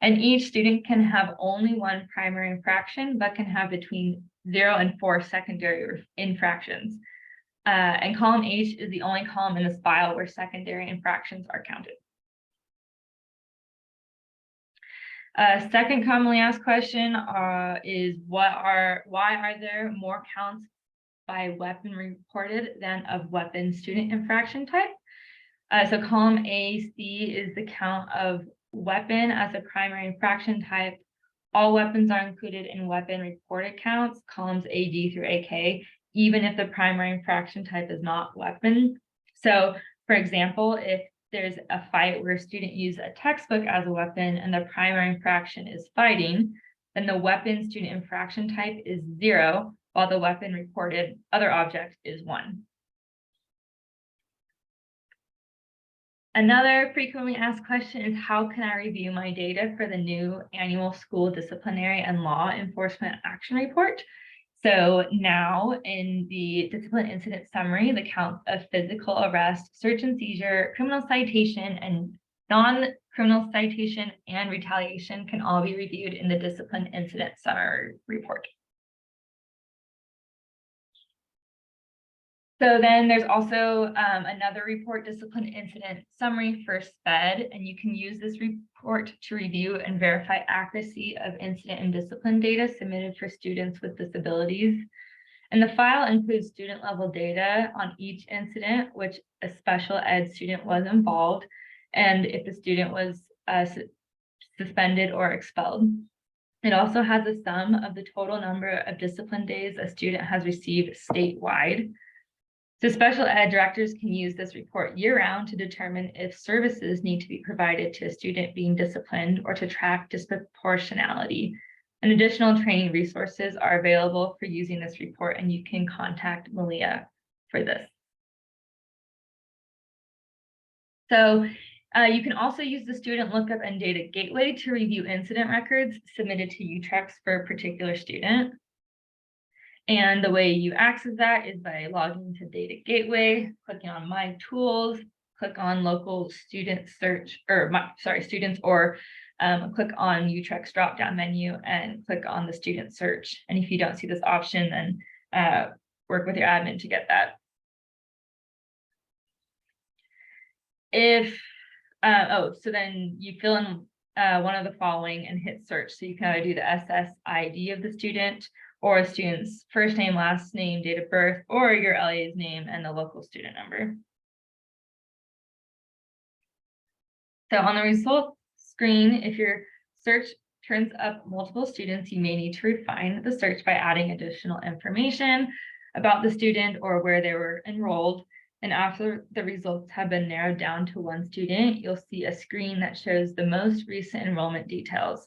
And each student can have only one primary infraction, but can have between 0 and 4 secondary infractions. And column H is the only column in this file where secondary infractions are counted. Second commonly asked question is why are there more counts by weapon reported than of weapon student infraction type? So column AC is the count of weapon as a primary infraction type. All weapons are included in weapon reported counts, columns AD through AK, even if the primary infraction type is not weapon. So for example, if there's a fight where a student used a textbook as a weapon and the primary infraction is fighting, then the weapon student infraction type is 0, while the weapon reported other object is 1. Another frequently asked question is how can I review my data for the new annual school disciplinary and law enforcement action report? So now in the discipline incident summary, the counts of physical arrest, search and seizure, criminal citation, and non-criminal citation and retaliation can all be reviewed in the discipline incident summary report. So then there's also another report, discipline incident summary for SPED, and you can use this report to review and verify accuracy of incident and discipline data submitted for students with disabilities. And the file includes student level data on each incident, which a special ed student was involved, and if the student was suspended or expelled. It also has a sum of the total number of discipline days a student has received statewide. So special ed directors can use this report year-round to determine if services need to be provided to a student being disciplined or to track disproportionality. And additional training resources are available for using this report, and you can contact LEA for this. So you can also use the student lookup and data gateway to review incident records submitted to UTREX for a particular student. And the way you access that is by logging to Data Gateway, clicking on My Tools, click on Local Student Search, or Students, or click on UTREX drop-down menu and click on the Student Search. And if you don't see this option, then work with your admin to get that. So then you fill in one of the following and hit search. So you can either do the SSID of the student, or a student's first name, last name, date of birth, or your LEA's name and the local student number. So on the results screen, if your search turns up multiple students, you may need to refine the search by adding additional information about the student or where they were enrolled. And after the results have been narrowed down to one student, you'll see a screen that shows the most recent enrollment details.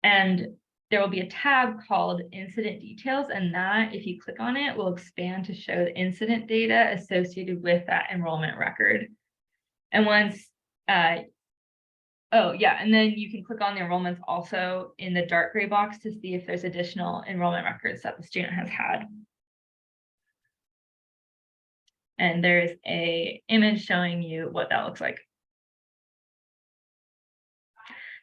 And there will be a tab called Incident Details, and that, if you click on it, will expand to show the incident data associated with that enrollment record. And once, and then you can click on the enrollments also in the dark gray box to see if there's additional enrollment records that the student has had. And there's an image showing you what that looks like.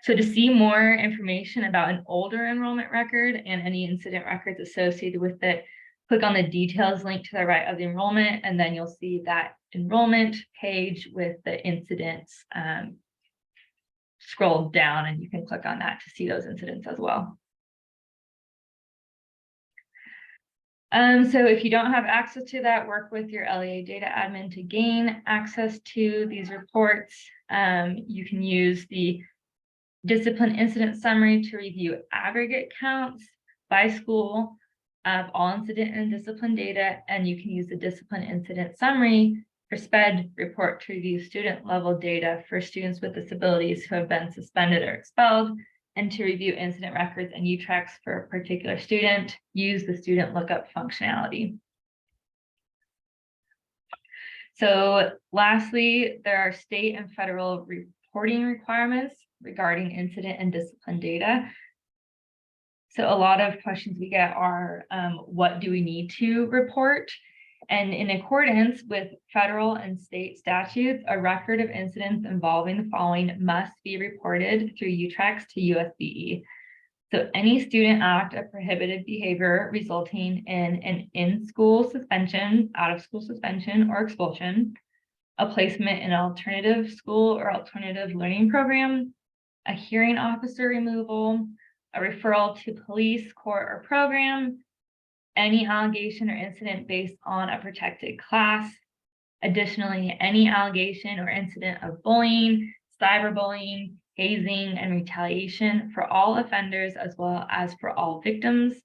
So to see more information about an older enrollment record and any incident records associated with it, click on the details link to the right of the enrollment, and then you'll see that enrollment page with the incidents scroll down, and you can click on that to see those incidents as well. So if you don't have access to that, work with your LEA data admin to gain access to these reports. You can use the discipline incident summary to review aggregate counts by school, of all incident and discipline data, and you can use the discipline incident summary for SPED report to review student level data for students with disabilities who have been suspended or expelled, and to review incident records and UTRACs for a particular student. Use the student lookup functionality. So lastly, there are state and federal reporting requirements regarding incident and discipline data. So a lot of questions we get are, what do we need to report? And in accordance with federal and state statutes, a record of incidents involving the following must be reported through UTRACs to USBE. So any student act of prohibited behavior resulting in an in-school suspension, out-of-school suspension, or expulsion, a placement in an alternative school or alternative learning program, a hearing officer removal, a referral to police, court, or program, any allegation or incident based on a protected class. Additionally, any allegation or incident of bullying, cyberbullying, hazing, and retaliation for all offenders as well as for all victims.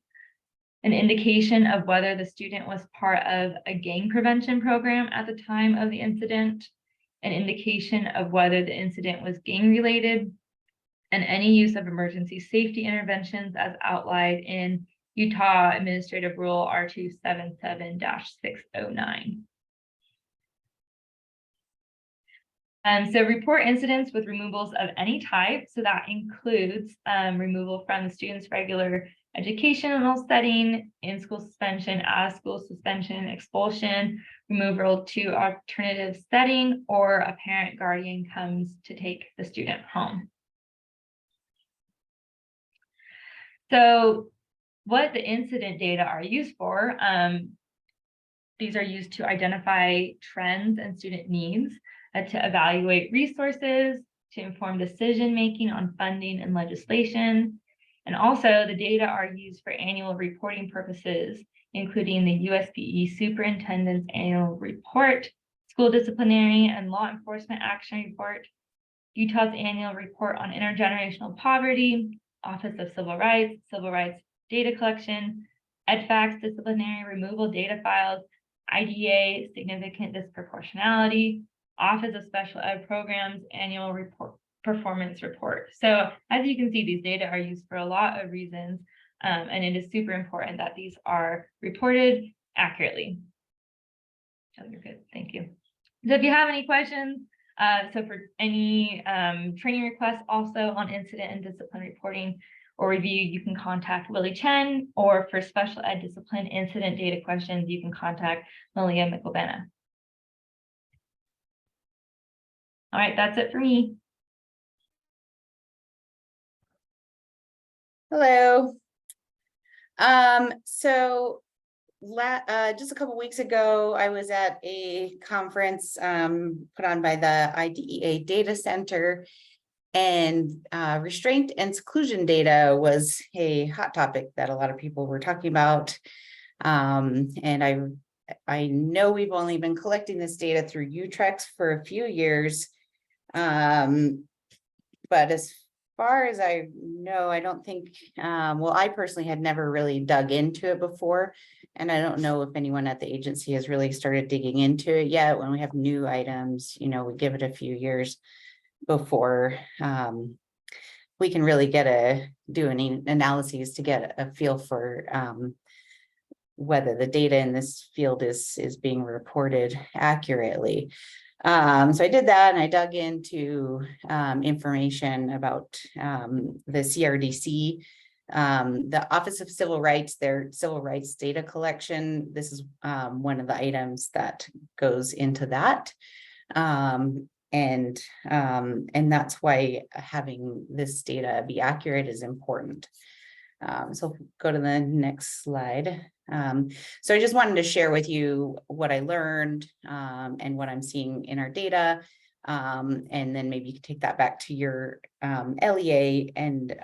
An indication of whether the student was part of a gang prevention program at the time of the incident. An indication of whether the incident was gang related, and any use of emergency safety interventions as outlined in Utah Administrative Rule R277-609. So report incidents with removals of any type. So that includes removal from the student's regular educational setting, in-school suspension, out-of-school suspension, expulsion, removal to alternative setting, or a parent guardian comes to take the student home. So what the incident data are used for, these are used to identify trends and student needs, to evaluate resources, to inform decision-making on funding and legislation. And also the data are used for annual reporting purposes, including the USBE Superintendent's Annual Report, School Disciplinary and Law Enforcement Action Report, Utah's Annual Report on Intergenerational Poverty, Office of Civil Rights Data Collection, EDFACS Disciplinary Removal Data Files, IDA Significant Disproportionality, Office of Special Ed Programs Annual Report Performance Report. So as you can see, these data are used for a lot of reasons, and it is super important that these are reported accurately. Oh, you're good, thank you. So if you have any questions, so for any training requests also on incident and discipline reporting or review, you can contact Lily Chen, or for special ed discipline incident data questions, you can contact Malia Michelbena. All right, that's it for me. Hello. So just a couple weeks ago, I was at a conference put on by the IDEA Data Center, and restraint and seclusion data was a hot topic that a lot of people were talking about. And I know we've only been collecting this data through UTRACs for a few years. But as far as I know, I don't think, well, I personally had never really dug into it before. And I don't know if anyone at the agency has really started digging into it yet. When we have new items, you know, we give it a few years before we can really do any analyses to get a feel for whether the data in this field is being reported accurately. So I did that, and I dug into information about the CRDC, the Office of Civil Rights, their civil rights data collection. This is one of the items that goes into that. And that's why having this data be accurate is important. So go to the next slide. So I just wanted to share with you what I learned and what I'm seeing in our data. And then maybe you can take that back to your LEA and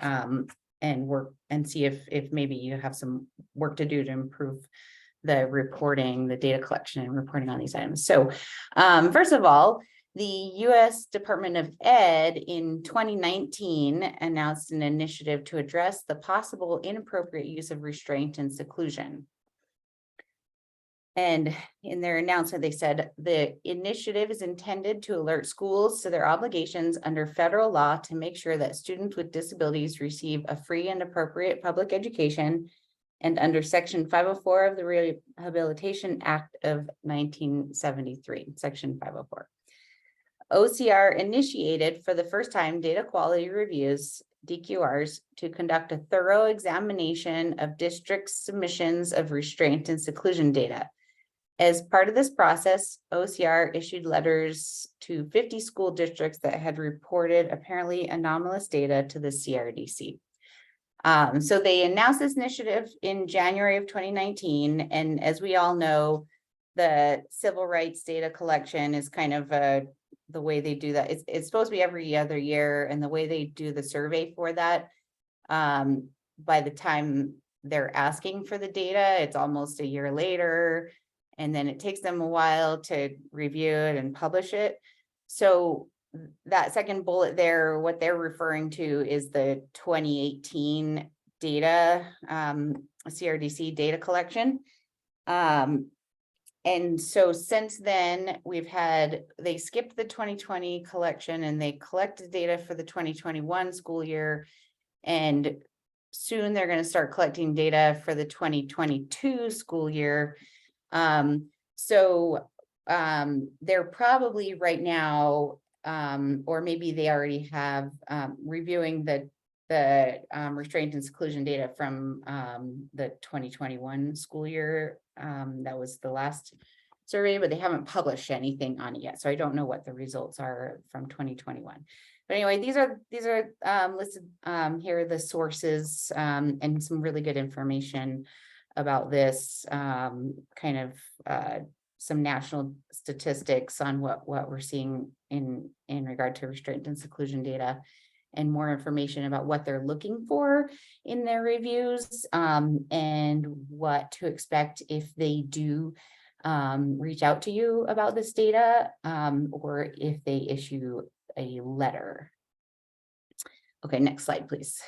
work and see if maybe you have some work to do to improve the reporting, the data collection and reporting on these items. So first of all, The US Department of Ed in 2019 announced an initiative to address the possible inappropriate use of restraint and seclusion. And in their announcement, they said the initiative is intended to alert schools to their obligations under federal law to make sure that students with disabilities receive a free and appropriate public education, and under Section 504 of the Rehabilitation Act of 1973, Section 504. OCR initiated for the first time data quality reviews, DQRs, to conduct a thorough examination of district submissions of restraint and seclusion data. As part of this process, OCR issued letters to 50 school districts that had reported apparently anomalous data to the CRDC. So they announced this initiative in January of 2019. And as we all know, the civil rights data collection is kind of the way they do that. It's supposed to be every other year. And the way they do the survey for that, by the time they're asking for the data, it's almost a year later. And then it takes them a while to review it and publish it. So that second bullet there, what they're referring to is the 2018 data, CRDC data collection. And so since then, they skipped the 2020 collection and they collected data for the 2021 school year. And soon they're going to start collecting data for the 2022 school year. They're probably right now, or maybe they already have, reviewing the restraint and seclusion data from the 2021 school year. That was the last survey, but they haven't published anything on it yet. So I don't know what the results are from 2021. But anyway, these are listed here are the sources, and some really good information about this, kind of some national statistics on what we're seeing in regard to restraint and seclusion data, and more information about what they're looking for in their reviews, and what to expect if they do reach out to you about this data, or if they issue a letter. Okay, next slide, please.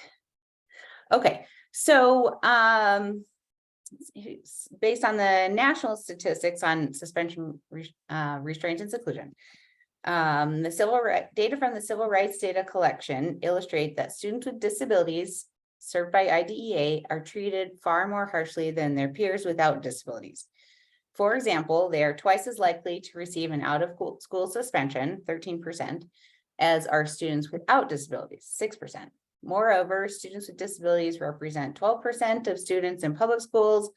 Okay, so based on the national statistics on suspension, restraint, and seclusion, the data from the civil rights data collection illustrate that students with disabilities served by IDEA are treated far more harshly than their peers without disabilities. For example, they are twice as likely to receive an out-of-school suspension, 13%, as are students without disabilities, 6%. Moreover, students with disabilities represent 12% of students in public schools,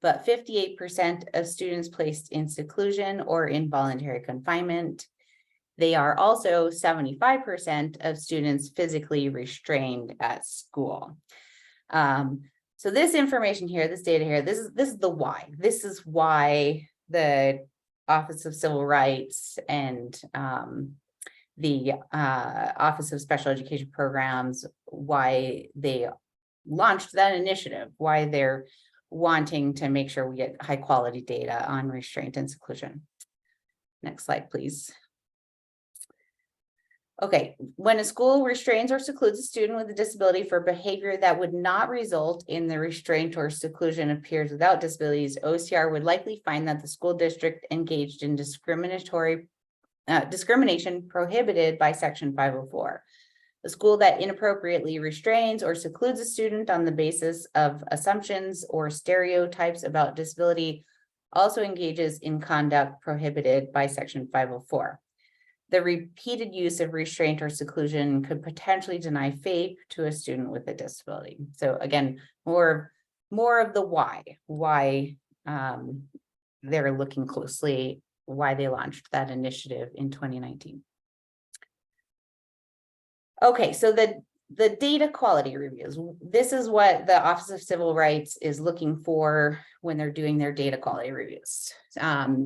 but 58% of students placed in seclusion or involuntary confinement. They are also 75% of students physically restrained at school. So this information here, this data here, this is the why. This is why the Office of Civil Rights and the Office of Special Education Programs, why they launched that initiative, why they're wanting to make sure we get high quality data on restraint and seclusion. Next slide, please. Okay, when a school restrains or secludes a student with a disability for behavior that would not result in the restraint or seclusion of peers without disabilities, OCR would likely find that the school district engaged in discrimination prohibited by Section 504. The school that inappropriately restrains or secludes a student on the basis of assumptions or stereotypes about disability also engages in conduct prohibited by Section 504. The repeated use of restraint or seclusion could potentially deny FAPE to a student with a disability. So again, more of the why they're looking closely, why they launched that initiative in 2019. Okay, so the data quality reviews, this is what the Office of Civil Rights is looking for when they're doing their data quality reviews.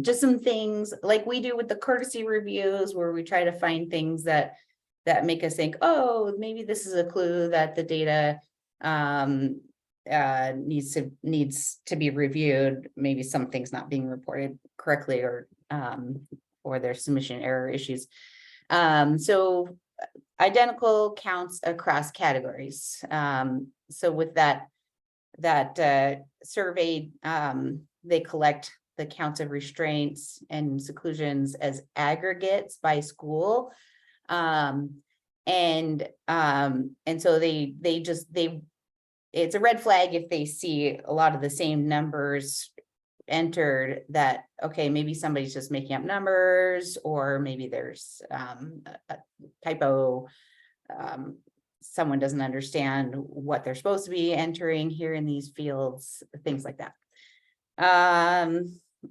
Just some things like we do with the courtesy reviews, where we try to find things that make us think, oh, maybe this is a clue that the data needs to be reviewed. Maybe something's not being reported correctly, or or their submission error issues. So identical counts across categories. So with that survey, they collect the counts of restraints and seclusions as aggregates by school. And so it's a red flag if they see a lot of the same numbers entered, that, okay, maybe somebody's just making up numbers, or maybe there's a typo. Someone doesn't understand what they're supposed to be entering here in these fields, things like that.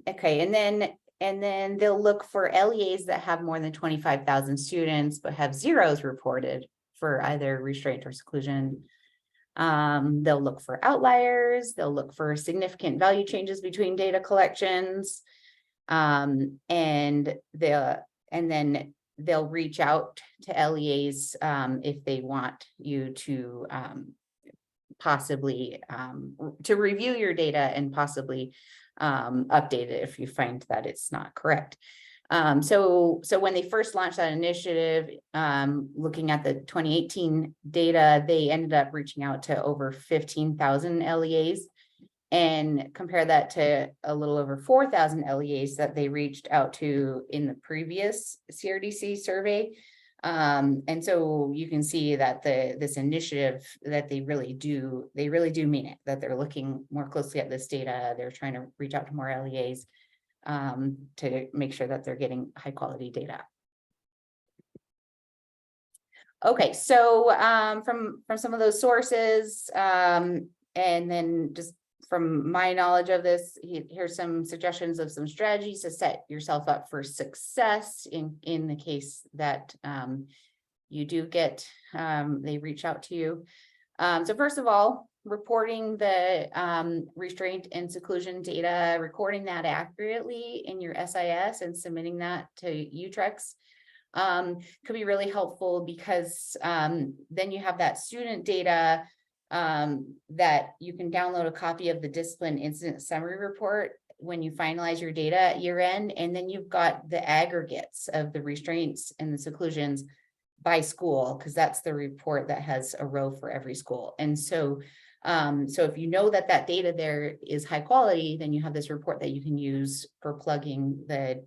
Okay, and then they'll look for LEAs that have more than 25,000 students, but have zeros reported for either restraint or seclusion. They'll look for outliers, they'll look for significant value changes between data collections. And then they'll reach out to LEAs if they want you to possibly to review your data and possibly update it if you find that it's not correct. So when they first launched that initiative, looking at the 2018 data, they ended up reaching out to over 15,000 LEAs, and compare that to a little over 4,000 LEAs that they reached out to in the previous CRDC survey. And so you can see that this initiative, that they really do mean it, that they're looking more closely at this data. They're trying to reach out to more LEAs to make sure that they're getting high quality data. Okay, so from some of those sources, and then just from my knowledge of this, here's some suggestions of some strategies to set yourself up for success in the case that you do get, they reach out to you. So first of all, reporting the restraint and seclusion data, recording that accurately in your SIS and submitting that to UTREX could be really helpful, because then you have that student data that you can download a copy of the discipline incident summary report when you finalize your data at year end, and then you've got the aggregates of the restraints and the seclusions by school, because that's the report that has a row for every school. And so so if you know that that data there is high quality, then you have this report that you can use for plugging the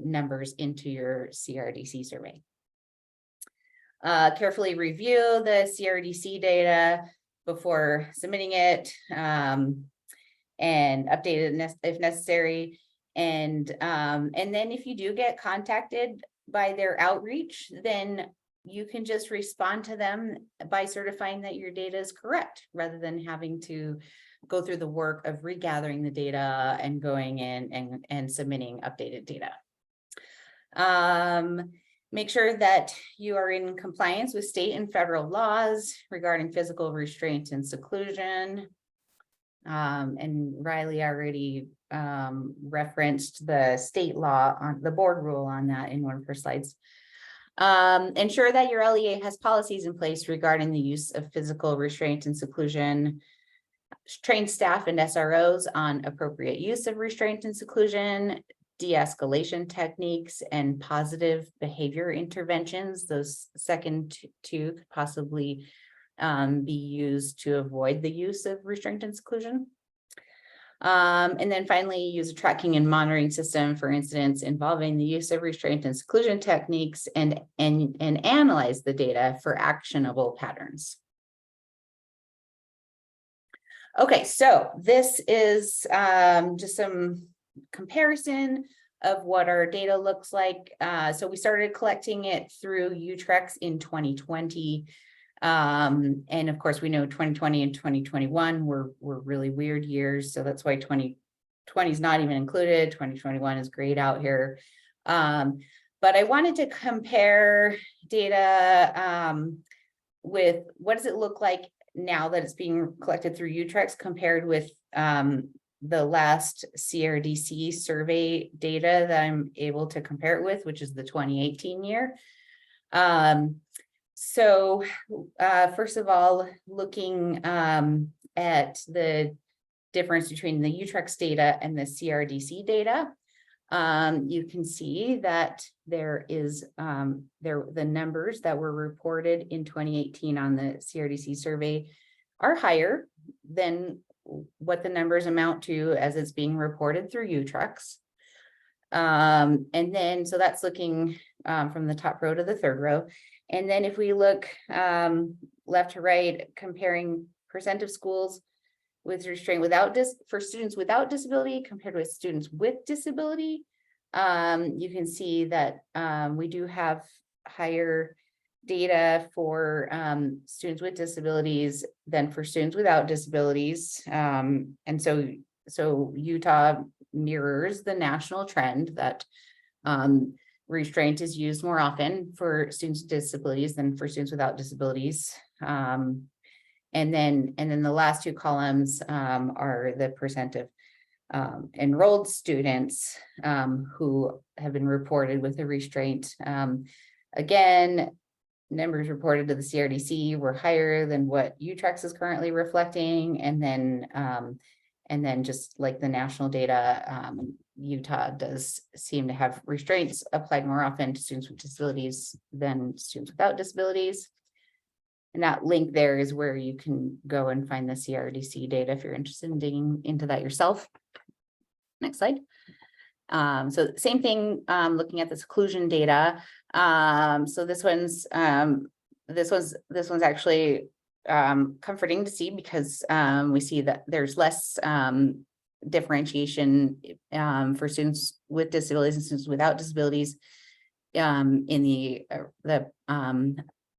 numbers into your CRDC survey. Carefully review the CRDC data before submitting it, and update it if necessary. And then if you do get contacted by their outreach, then you can just respond to them by certifying that your data is correct, rather than having to go through the work of regathering the data and going in and submitting updated data. Make sure that you are in compliance with state and federal laws regarding physical restraint and seclusion. And Riley already referenced the state law on the board rule on that in one of her slides. Ensure that your LEA has policies in place regarding the use of physical restraint and seclusion. Train staff and SROs on appropriate use of restraint and seclusion, de-escalation techniques, and positive behavior interventions. Those second two could possibly be used to avoid the use of restraint and seclusion. And then finally, use a tracking and monitoring system for incidents involving the use of restraint and seclusion techniques, and analyze the data for actionable patterns. Okay, so this is just some comparison of what our data looks like. So we started collecting it through UTREX in 2020. And of course, we know 2020 and 2021 were really weird years. So that's why 2020 is not even included. 2021 is great out here. But I wanted to compare data with what does it look like now that it's being collected through UTREX compared with the last CRDC survey data that I'm able to compare it with, which is the 2018 year. So first of all, looking at the difference between the UTREX data and the CRDC data, You can see that there is the numbers that were reported in 2018 on the CRDC survey are higher than what the numbers amount to as it's being reported through U-Trucks. And then, so that's looking from the top row to the third row. And then if we look left to right, comparing percent of schools with restraint for students without disability compared with students with disability, you can see that we do have higher data for students with disabilities than for students without disabilities. And so Utah mirrors the national trend that restraint is used more often for students with disabilities than for students without disabilities. And then the last two columns are the percent of enrolled students who have been reported with a restraint. Again, numbers reported to the CRDC were higher than what U-Trucks is currently reflecting. And then just like the national data, Utah does seem to have restraints applied more often to students with disabilities than students without disabilities. And that link there is where you can go and find the CRDC data if you're interested in digging into that yourself. Next slide. So same thing, looking at the seclusion data. So this one's actually comforting to see because we see that there's less differentiation for students with disabilities and students without disabilities in the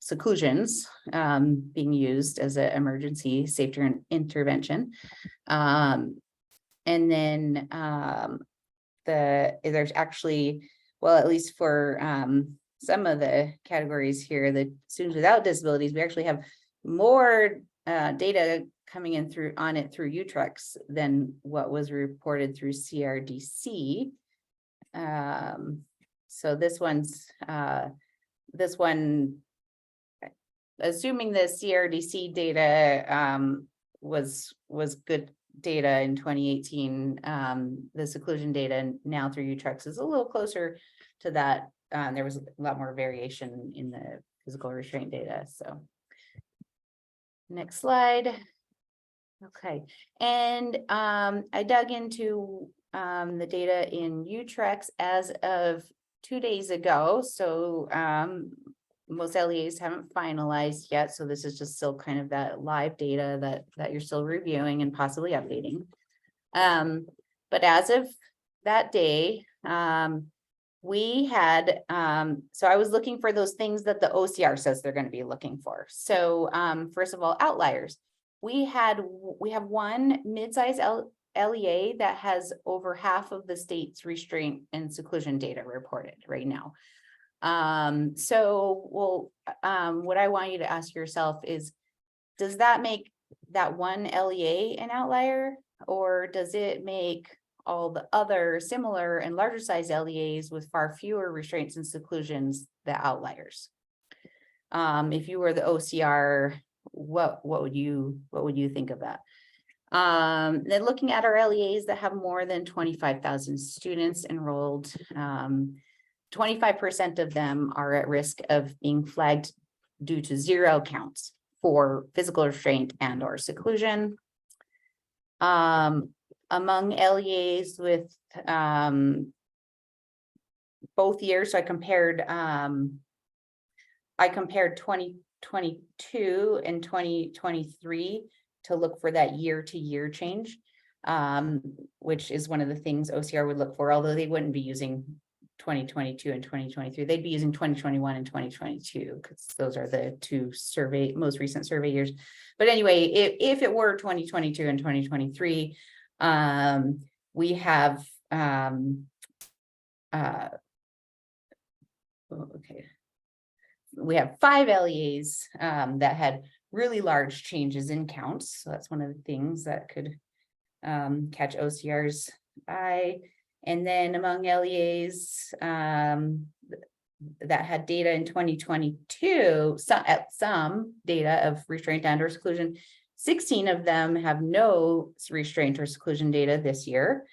seclusions being used as an emergency safety intervention. And then there's actually, well, at least for some of the categories here, the students without disabilities, we actually have more data coming in through U-Trucks than what was reported through CRDC. So this one, assuming the CRDC data was good data in 2018, the seclusion data now through U-Trucks is a little closer to that. There was a lot more variation in the physical restraint data. So next slide. Okay, and I dug into the data in U-Trucks as of 2 days ago. So most LEAs haven't finalized yet. So this is just still kind of that live data that you're still reviewing and possibly updating. But as of that day, we had, so I was looking for those things that the OCR says they're going to be looking for. So first of all, outliers. We have one mid-size LEA that has over half of the state's restraint and seclusion data reported right now. What I want you to ask yourself is, does that make that one LEA an outlier, or does it make all the other similar and larger size LEAs with far fewer restraints and seclusions the outliers? If you were the OCR, what would you think of that? Then looking at our LEAs that have more than 25,000 students enrolled, 25% of them are at risk of being flagged due to 0 counts for physical restraint and or seclusion. Among LEAs with both years, so I compared 2022 and 2023 to look for that year-to-year change, which is one of the things OCR would look for, although they wouldn't be using 2022 and 2023. They'd be using 2021 and 2022 because those are the two most recent survey years. But anyway, if it were 2022 and 2023, we have we have 5 LEAs that had really large changes in counts. So that's one of the things that could catch OCR's eye. And then among LEAs that had data in 2022, some data of restraint and or seclusion, 16 of them have no restraint or seclusion data this year.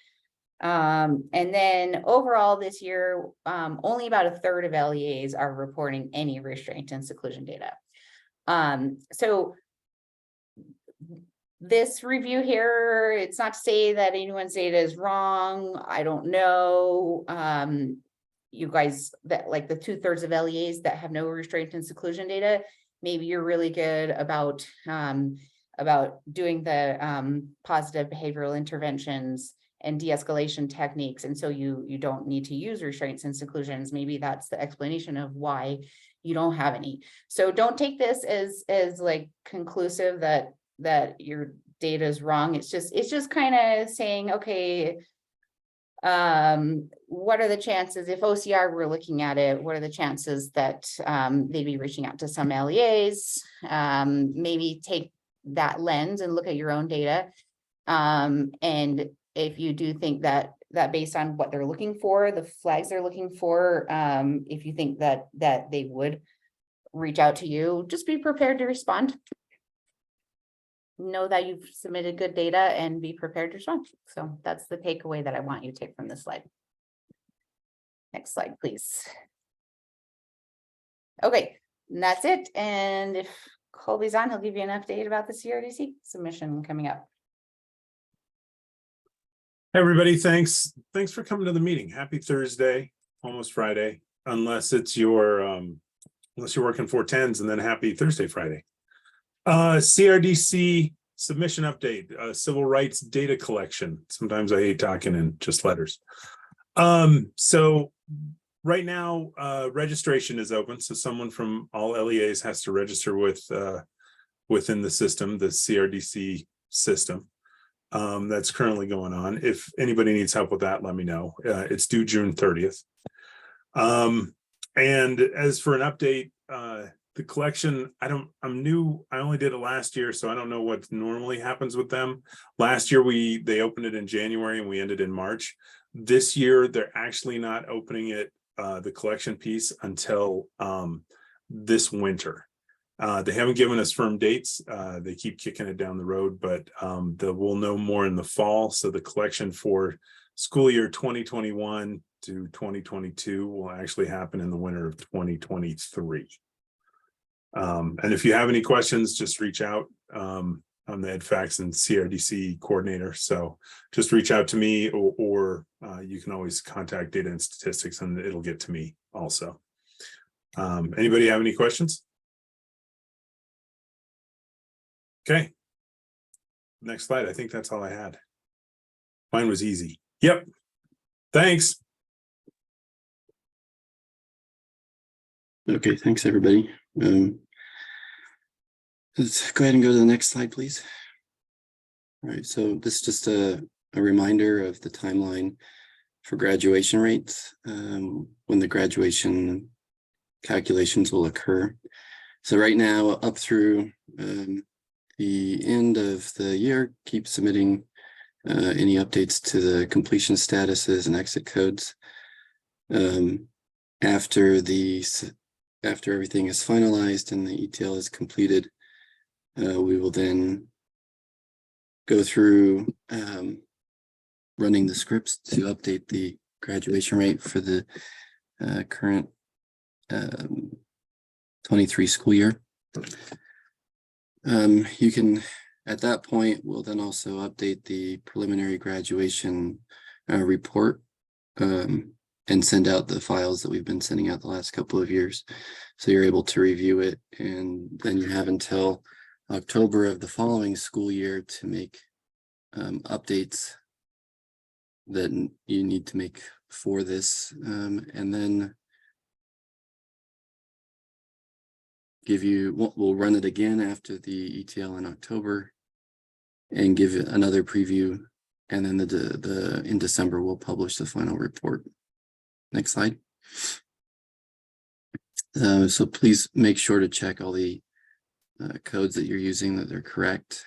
And then overall this year, only about a third of LEAs are reporting any restraint and seclusion data. So this review here, it's not to say that anyone's data is wrong. I don't know. You guys that like the 2/3 of LEAs that have no restraint and seclusion data, maybe you're really good about doing the positive behavioral interventions and de-escalation techniques. And so you don't need to use restraints and seclusions. Maybe that's the explanation of why you don't have any. So don't take this as like conclusive that your data is wrong. It's just kind of saying, okay, what are the chances if OCR were looking at it, what are the chances that they'd be reaching out to some LEAs? Maybe take that lens and look at your own data. And if you do think that based on what they're looking for, the flags they're looking for, if you think that they would reach out to you, just be prepared to respond. Know that you've submitted good data and be prepared to respond. So that's the takeaway that I want you to take from this slide. Next slide, please. Okay, and that's it. And if Colby's on, he'll give you an update about the CRDC submission coming up. Hey everybody, thanks for coming to the meeting. Happy Thursday, almost Friday, unless it's your unless you're working 410s, and then happy Thursday, Friday. CRDC submission update, civil rights data collection. Sometimes I hate talking in just letters. So right now, registration is open. So someone from all LEAs has to register with within the system, the CRDC system. That's currently going on. If anybody needs help with that, let me know. It's due June 30th. And as for an update, the collection, I'm new. I only did it last year, so I don't know what normally happens with them. Last year, they opened it in January and we ended in March. This year, they're actually not opening it, the collection piece, until this winter. They haven't given us firm dates. They keep kicking it down the road, but we'll know more in the fall. So the collection for school year 2021 to 2022 will actually happen in the winter of 2023. And if you have any questions, just reach out. I'm the EdFax and CRDC coordinator. So just reach out to me, or you can always contact Data and Statistics and it'll get to me also. Anybody have any questions? Okay. Next slide. I think that's all I had. Mine was easy. Yep. Thanks. Okay, thanks everybody. Let's go ahead and go to the next slide, please. All right, so this is just a reminder of the timeline for graduation rates, when the graduation calculations will occur. So right now, up through the end of the year, keep submitting any updates to the completion statuses and exit codes. After everything is finalized and the ETL is completed, we will then go through running the scripts to update the graduation rate for the current 23 school year. You can, at that point, we'll then also update the preliminary graduation report and send out the files that we've been sending out the last couple of years. So you're able to review it, and then you have until October of the following school year to make updates that you need to make for this, and then we'll run it again after the ETL in October and give it another preview, and then in December we'll publish the final report. Next slide. So please make sure to check all the codes that you're using, that they're correct.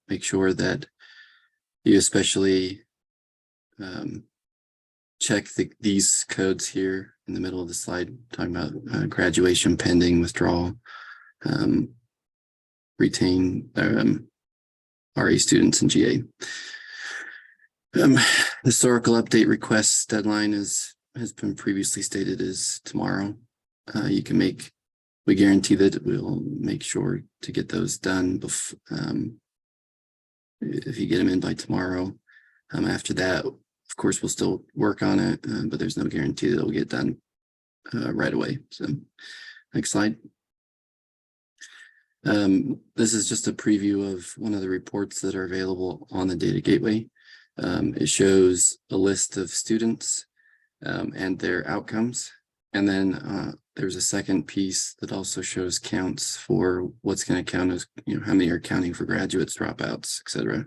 Make sure that you especially check these codes here in the middle of the slide, talking about graduation, pending, withdrawal, retain RA students and GA. Historical update requests deadline has been previously stated is tomorrow. We guarantee that we'll make sure to get those done if you get them in by tomorrow. After that, of course, we'll still work on it, but there's no guarantee that it'll get done right away. So next slide. This is just a preview of one of the reports that are available on the data gateway. It shows a list of students and their outcomes. And then there's a second piece that also shows counts for what's going to count as, how many are counting for graduates, dropouts, etc.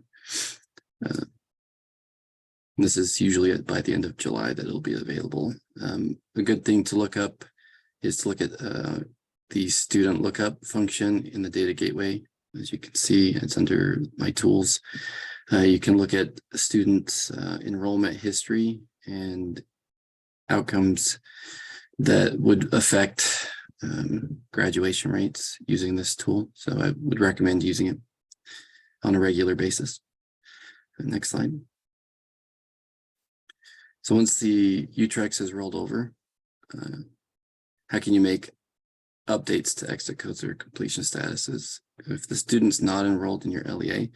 This is usually by the end of July that it'll be available. A good thing to look up is to look at the student lookup function in the data gateway. As you can see, it's under my tools. You can look at students' enrollment history and outcomes that would affect graduation rates using this tool. So I would recommend using it on a regular basis. Next slide. So once the UTREX is rolled over, how can you make updates to exit codes or completion statuses? If the student's not enrolled in your LEA,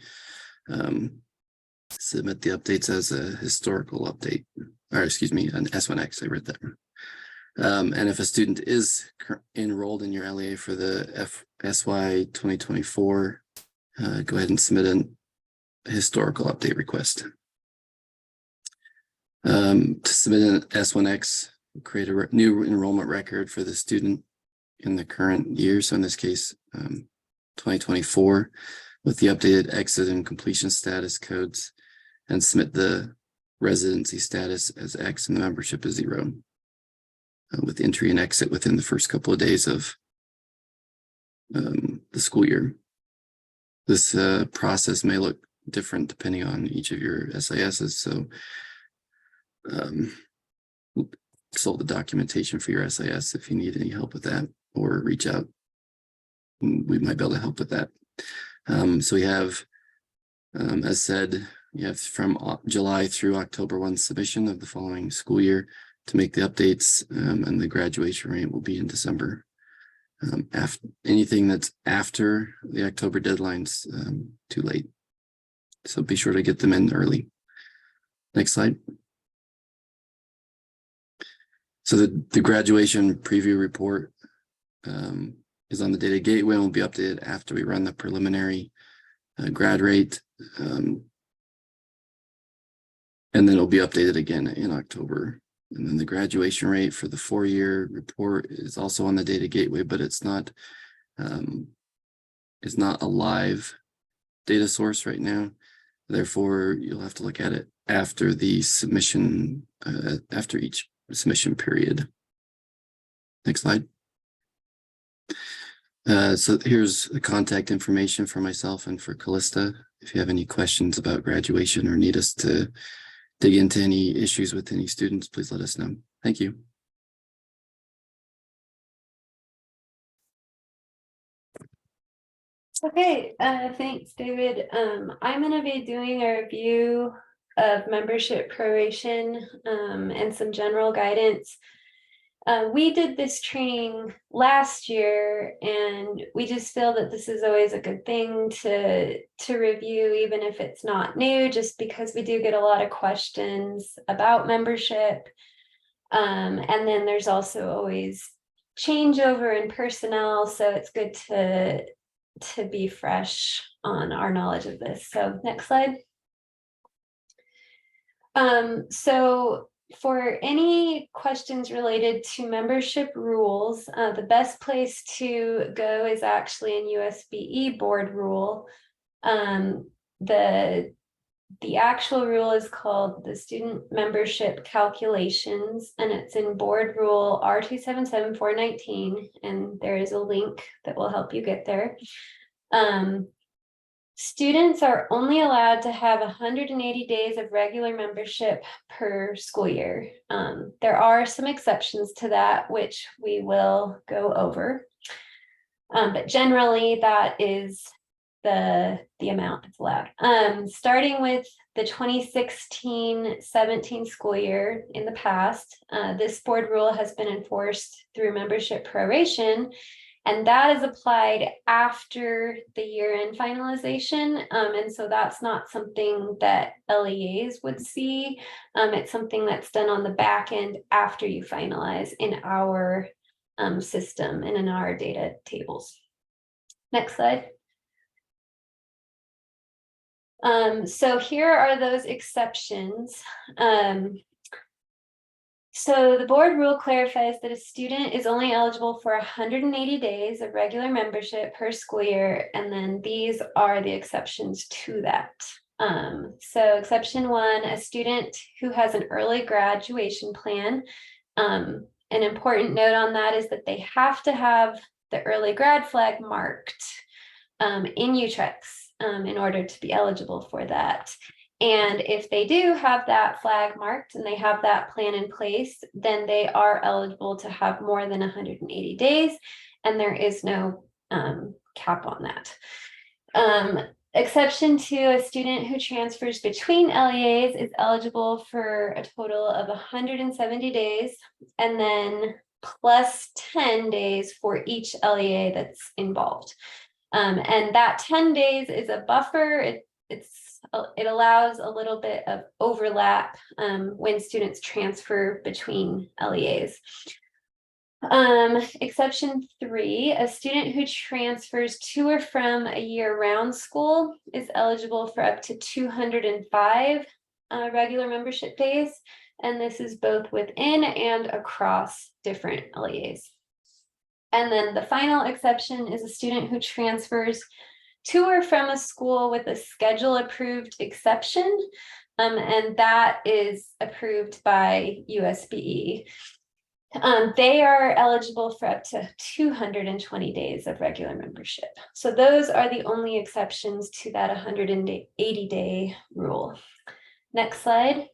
submit the updates as a historical update, or excuse me, an S1X, I read that. And if a student is enrolled in your LEA for the SY 2024, go ahead and submit a historical update request. To submit an S1X, create a new enrollment record for the student in the current year. So in this case, 2024, with the updated exit and completion status codes, and submit the residency status as X and the membership as 0, with entry and exit within the first couple of days of the school year. This process may look different depending on each of your SISs. So consult the documentation for your SIS if you need any help with that, or reach out. We might be able to help with that. So we have, as said, you have from July through October 1 submission of the following school year to make the updates, and the graduation rate will be in December. After anything that's after the October deadline's too late. So be sure to get them in early. Next slide. So the graduation preview report is on the data gateway and will be updated after we run the preliminary grad rate. And then it'll be updated again in October. And then the graduation rate for the 4-year report is also on the data gateway, but it's not a live data source right now. Therefore, you'll have to look at it after the submission, after each submission period. Next slide. So here's the contact information for myself and for Callista. If you have any questions about graduation or need us to dig into any issues with any students, please let us know. Thank you. Okay, thanks, David. I'm going to be doing a review of membership proration and some general guidance. We did this training last year, and we just feel that this is always a good thing to review, even if it's not new, just because we do get a lot of questions about membership. And then there's also always changeover in personnel, so it's good to be fresh on our knowledge of this. So next slide. So for any questions related to membership rules, the best place to go is actually in USBE board rule. The actual rule is called the Student Membership Calculations, and it's in board rule R277419, and there is a link that will help you get there. Students are only allowed to have 180 days of regular membership per school year. There are some exceptions to that, which we will go over. But generally, that is the amount that's allowed. Starting with the 2016-17 school year in the past, this board rule has been enforced through membership proration, and that is applied after the year-end finalization. And so that's not something that LEAs would see. It's something that's done on the back end after you finalize in our system and in our data tables. Next slide. So here are those exceptions. So the board rule clarifies that a student is only eligible for 180 days of regular membership per school year, and then these are the exceptions to that. So exception 1, a student who has an early graduation plan. An important note on that is that they have to have the early grad flag marked in UTREX in order to be eligible for that. And if they do have that flag marked and they have that plan in place, then they are eligible to have more than 180 days, and there is no cap on that. Exception 2, a student who transfers between LEAs is eligible for a total of 170 days, and then plus 10 days for each LEA that's involved. And that 10 days is a buffer. It allows a little bit of overlap when students transfer between LEAs. Exception 3, a student who transfers to or from a year-round school is eligible for up to 205 regular membership days, and this is both within and across different LEAs. And then the final exception is a student who transfers to or from a school with a schedule approved exception, and that is approved by USBE. They are eligible for up to 220 days of regular membership. So those are the only exceptions to that 180-day rule. Next slide.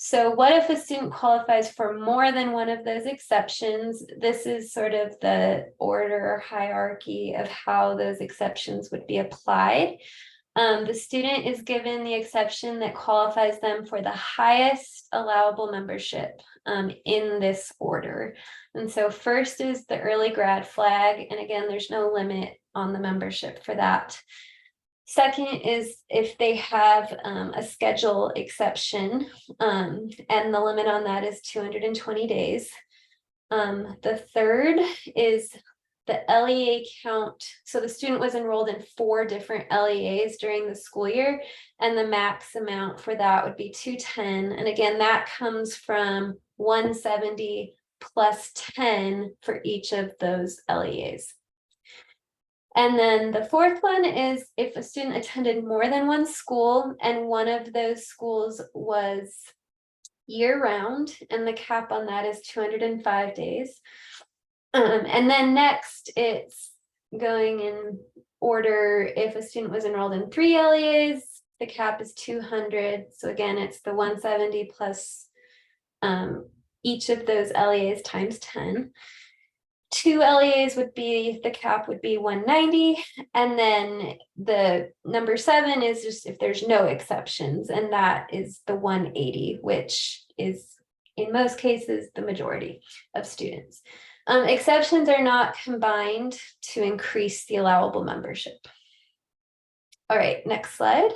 So what if a student qualifies for more than one of those exceptions? This is sort of the order or hierarchy of how those exceptions would be applied. The student is given the exception that qualifies them for the highest allowable membership in this order. And so first is the early grad flag. And again, there's no limit on the membership for that. Second is if they have a schedule exception, and the limit on that is 220 days. The third is the LEA count. So the student was enrolled in 4 different LEAs during the school year, and the max amount for that would be 210. And again, that comes from 170 plus 10 for each of those LEAs. And then the fourth one is if a student attended more than one school and one of those schools was year-round, and the cap on that is 205 days. And then next, it's going in order. If a student was enrolled in 3 LEAs, the cap is 200. So again, it's the 170 plus each of those LEAs times 10. 2 LEAs would be, the cap would be 190. And then the number 7 is just if there's no exceptions, and that is the 180, which is in most cases the majority of students. Exceptions are not combined to increase the allowable membership. All right, next slide.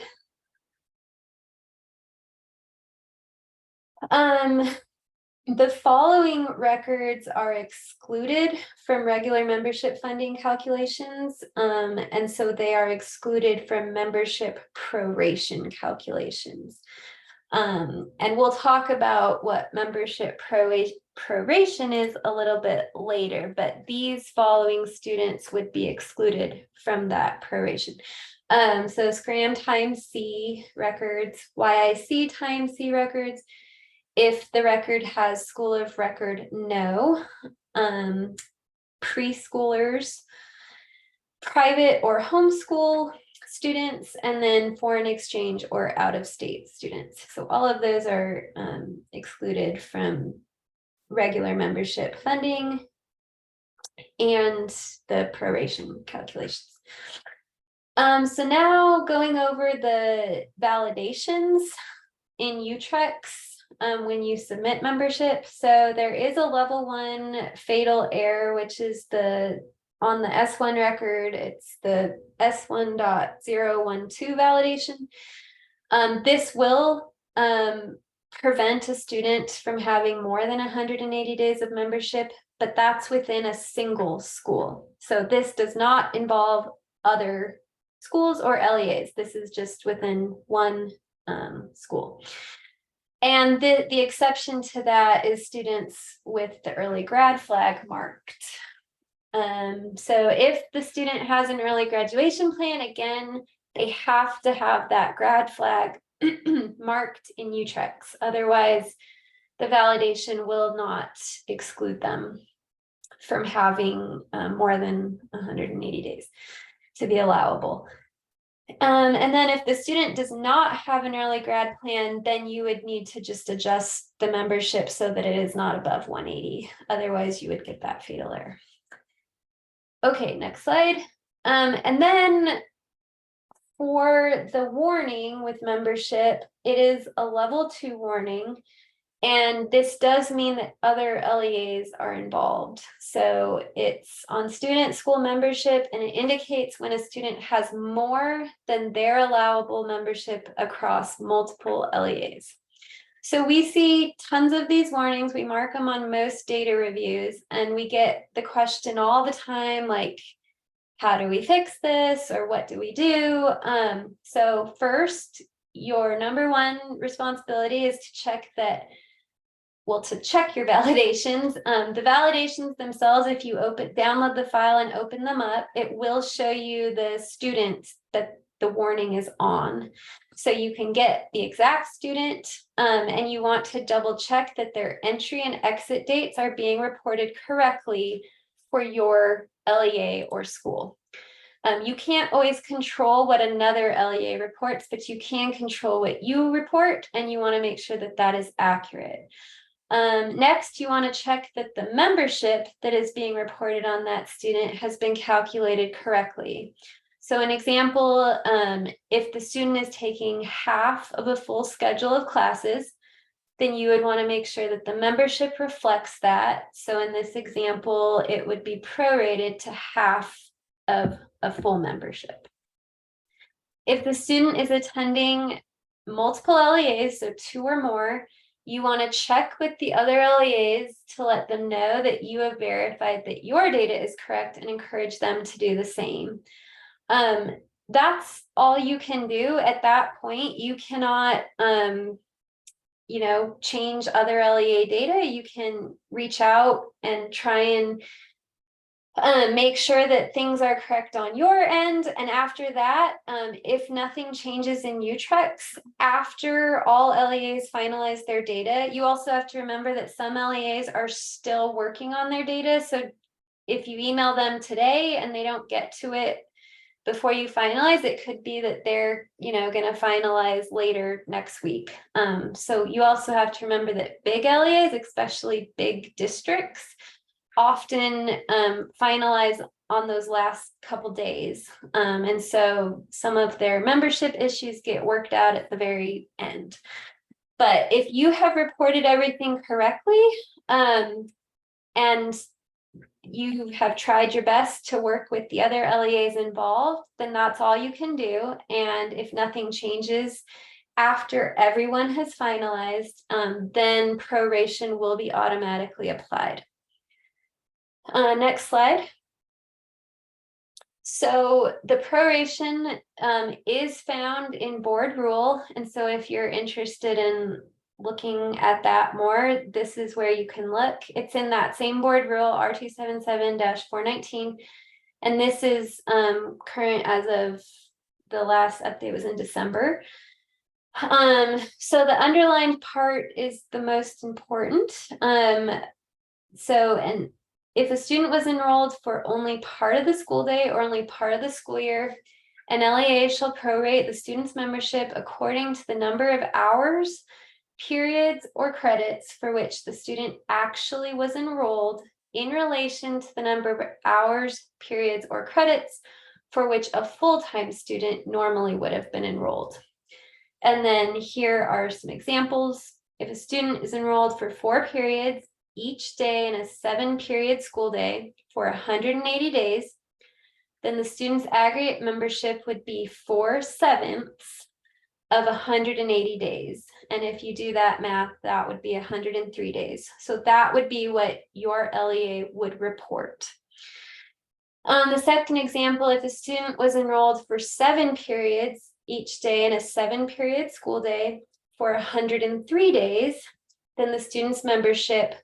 The following records are excluded from regular membership funding calculations, and so they are excluded from membership proration calculations. And we'll talk about what membership proration is a little bit later, but these following students would be excluded from that proration. So Scram times C records, YIC times C records. If the record has school of record, no. Preschoolers, private or homeschool students, and then foreign exchange or out-of-state students. So all of those are excluded from regular membership funding and the proration calculations. So now going over the validations in UTREX when you submit membership. So there is a level 1 fatal error, which is on the S1 record, it's the S1.012 validation. This will prevent a student from having more than 180 days of membership, but that's within a single school. So this does not involve other schools or LEAs. This is just within one school. And the exception to that is students with the early grad flag marked. So if the student has an early graduation plan, again, they have to have that grad flag marked in UTREX. Otherwise, the validation will not exclude them from having more than 180 days to be allowable. And then if the student does not have an early grad plan, then you would need to just adjust the membership so that it is not above 180. Otherwise, you would get that fatal error. Okay, next slide. And then for the warning with membership, it is a level 2 warning. And this does mean that other LEAs are involved. So it's on student school membership, and it indicates when a student has more than their allowable membership across multiple LEAs. So we see tons of these warnings. We mark them on most data reviews, and we get the question all the time, like, how do we fix this, or what do we do? So first, your number 1 responsibility is to check that, well, to check your validations. The validations themselves, if you download the file and open them up, it will show you the student that the warning is on. So you can get the exact student, and you want to double check that their entry and exit dates are being reported correctly for your LEA or school. You can't always control what another LEA reports, but you can control what you report, and you want to make sure that that is accurate. Next, you want to check that the membership that is being reported on that student has been calculated correctly. So an example, if the student is taking half of a full schedule of classes, then you would want to make sure that the membership reflects that. So in this example, it would be prorated to half of a full membership. If the student is attending multiple LEAs, so 2 or more, you want to check with the other LEAs to let them know that you have verified that your data is correct and encourage them to do the same. That's all you can do at that point. You cannot, change other LEA data. You can reach out and try and make sure that things are correct on your end. And after that, if nothing changes in UTREX, after all LEAs finalize their data, you also have to remember that some LEAs are still working on their data. So if you email them today and they don't get to it before you finalize, it could be that they're, going to finalize later next week. So you also have to remember that big LEAs, especially big districts, often finalize on those last couple days. And so some of their membership issues get worked out at the very end. But if you have reported everything correctly, and you have tried your best to work with the other LEAs involved, then that's all you can do. And if nothing changes after everyone has finalized, then proration will be automatically applied. Next slide. So the proration is found in board rule. And so if you're interested in looking at that more, this is where you can look. It's in that same board rule, R277-419. And this is current as of the last update was in December. So the underlined part is the most important. If a student was enrolled for only part of the school day or only part of the school year, an LEA shall prorate the student's membership according to the number of hours, periods, or credits for which the student actually was enrolled in relation to the number of hours, periods, or credits for which a full-time student normally would have been enrolled. And then here are some examples. If a student is enrolled for 4 periods each day in a 7-period school day for 180 days, then the student's aggregate membership would be 4/7 of 180 days. And if you do that math, that would be 103 days. So that would be what your LEA would report. The second example, if a student was enrolled for 7 periods each day in a 7-period school day for 103 days, then the student's membership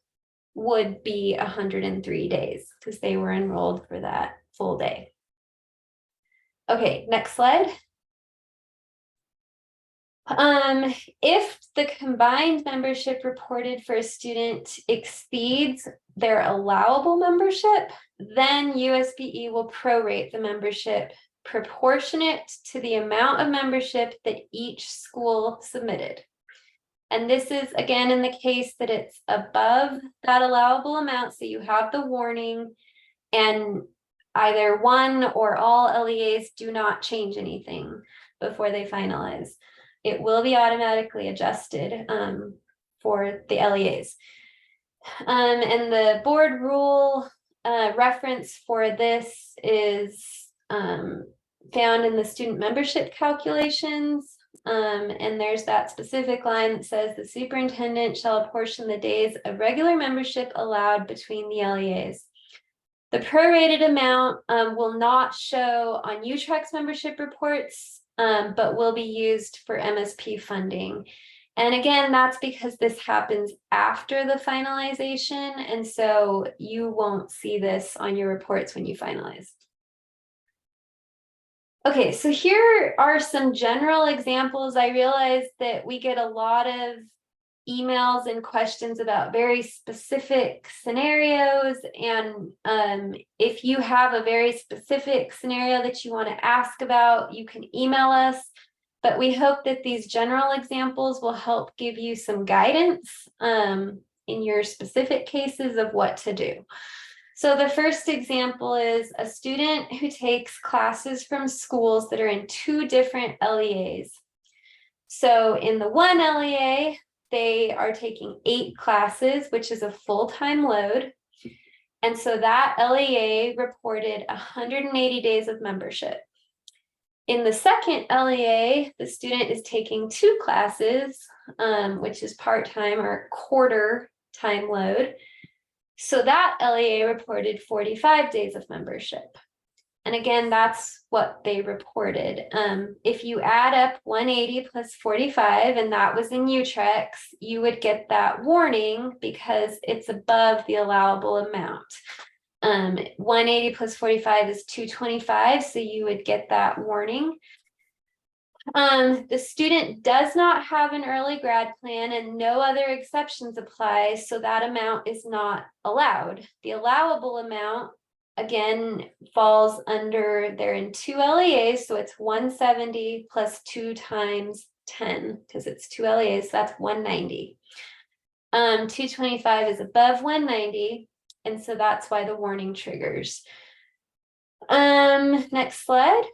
would be 103 days because they were enrolled for that full day. Okay, next slide. If the combined membership reported for a student exceeds their allowable membership, then USBE will prorate the membership proportionate to the amount of membership that each school submitted. And this is again in the case that it's above that allowable amount, so you have the warning, and either one or all LEAs do not change anything before they finalize. It will be automatically adjusted for the LEAs. And the board rule reference for this is found in the student membership calculations. And there's that specific line that says the superintendent shall apportion the days of regular membership allowed between the LEAs. The prorated amount will not show on UTREC's membership reports, but will be used for MSP funding. And again, that's because this happens after the finalization, and so you won't see this on your reports when you finalize. Okay, so here are some general examples. I realize that we get a lot of emails and questions about very specific scenarios, and if you have a very specific scenario that you want to ask about, you can email us, but we hope that these general examples will help give you some guidance in your specific cases of what to do. So the first example is a student who takes classes from schools that are in 2 different LEAs. So in the one LEA, they are taking 8 classes, which is a full-time load. And so that LEA reported 180 days of membership. In the second LEA, the student is taking 2 classes, which is part-time or quarter-time load. So that LEA reported 45 days of membership. And again, that's what they reported. If you add up 180 plus 45, and that was in UTREC's, you would get that warning because it's above the allowable amount. 180 plus 45 is 225, so you would get that warning. The student does not have an early grad plan and no other exceptions apply, so that amount is not allowed. The allowable amount, again, falls under, they're in 2 LEAs, so it's 170 plus 2 times 10, because it's 2 LEAs, so that's 190. 225 is above 190, and so that's why the warning triggers. Next slide.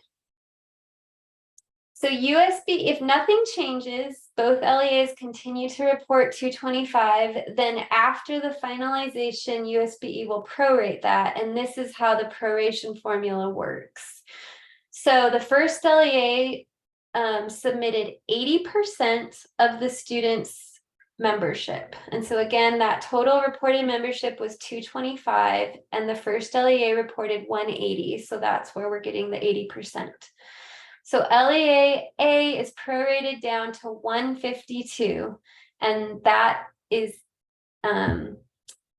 So USB, if nothing changes, both LEAs continue to report 225, then after the finalization, USBE will prorate that, and this is how the proration formula works. So the first LEA submitted 80% of the students' membership. And so again, that total reported membership was 225, and the first LEA reported 180, so that's where we're getting the 80%. So LEA A is prorated down to 152, and that is,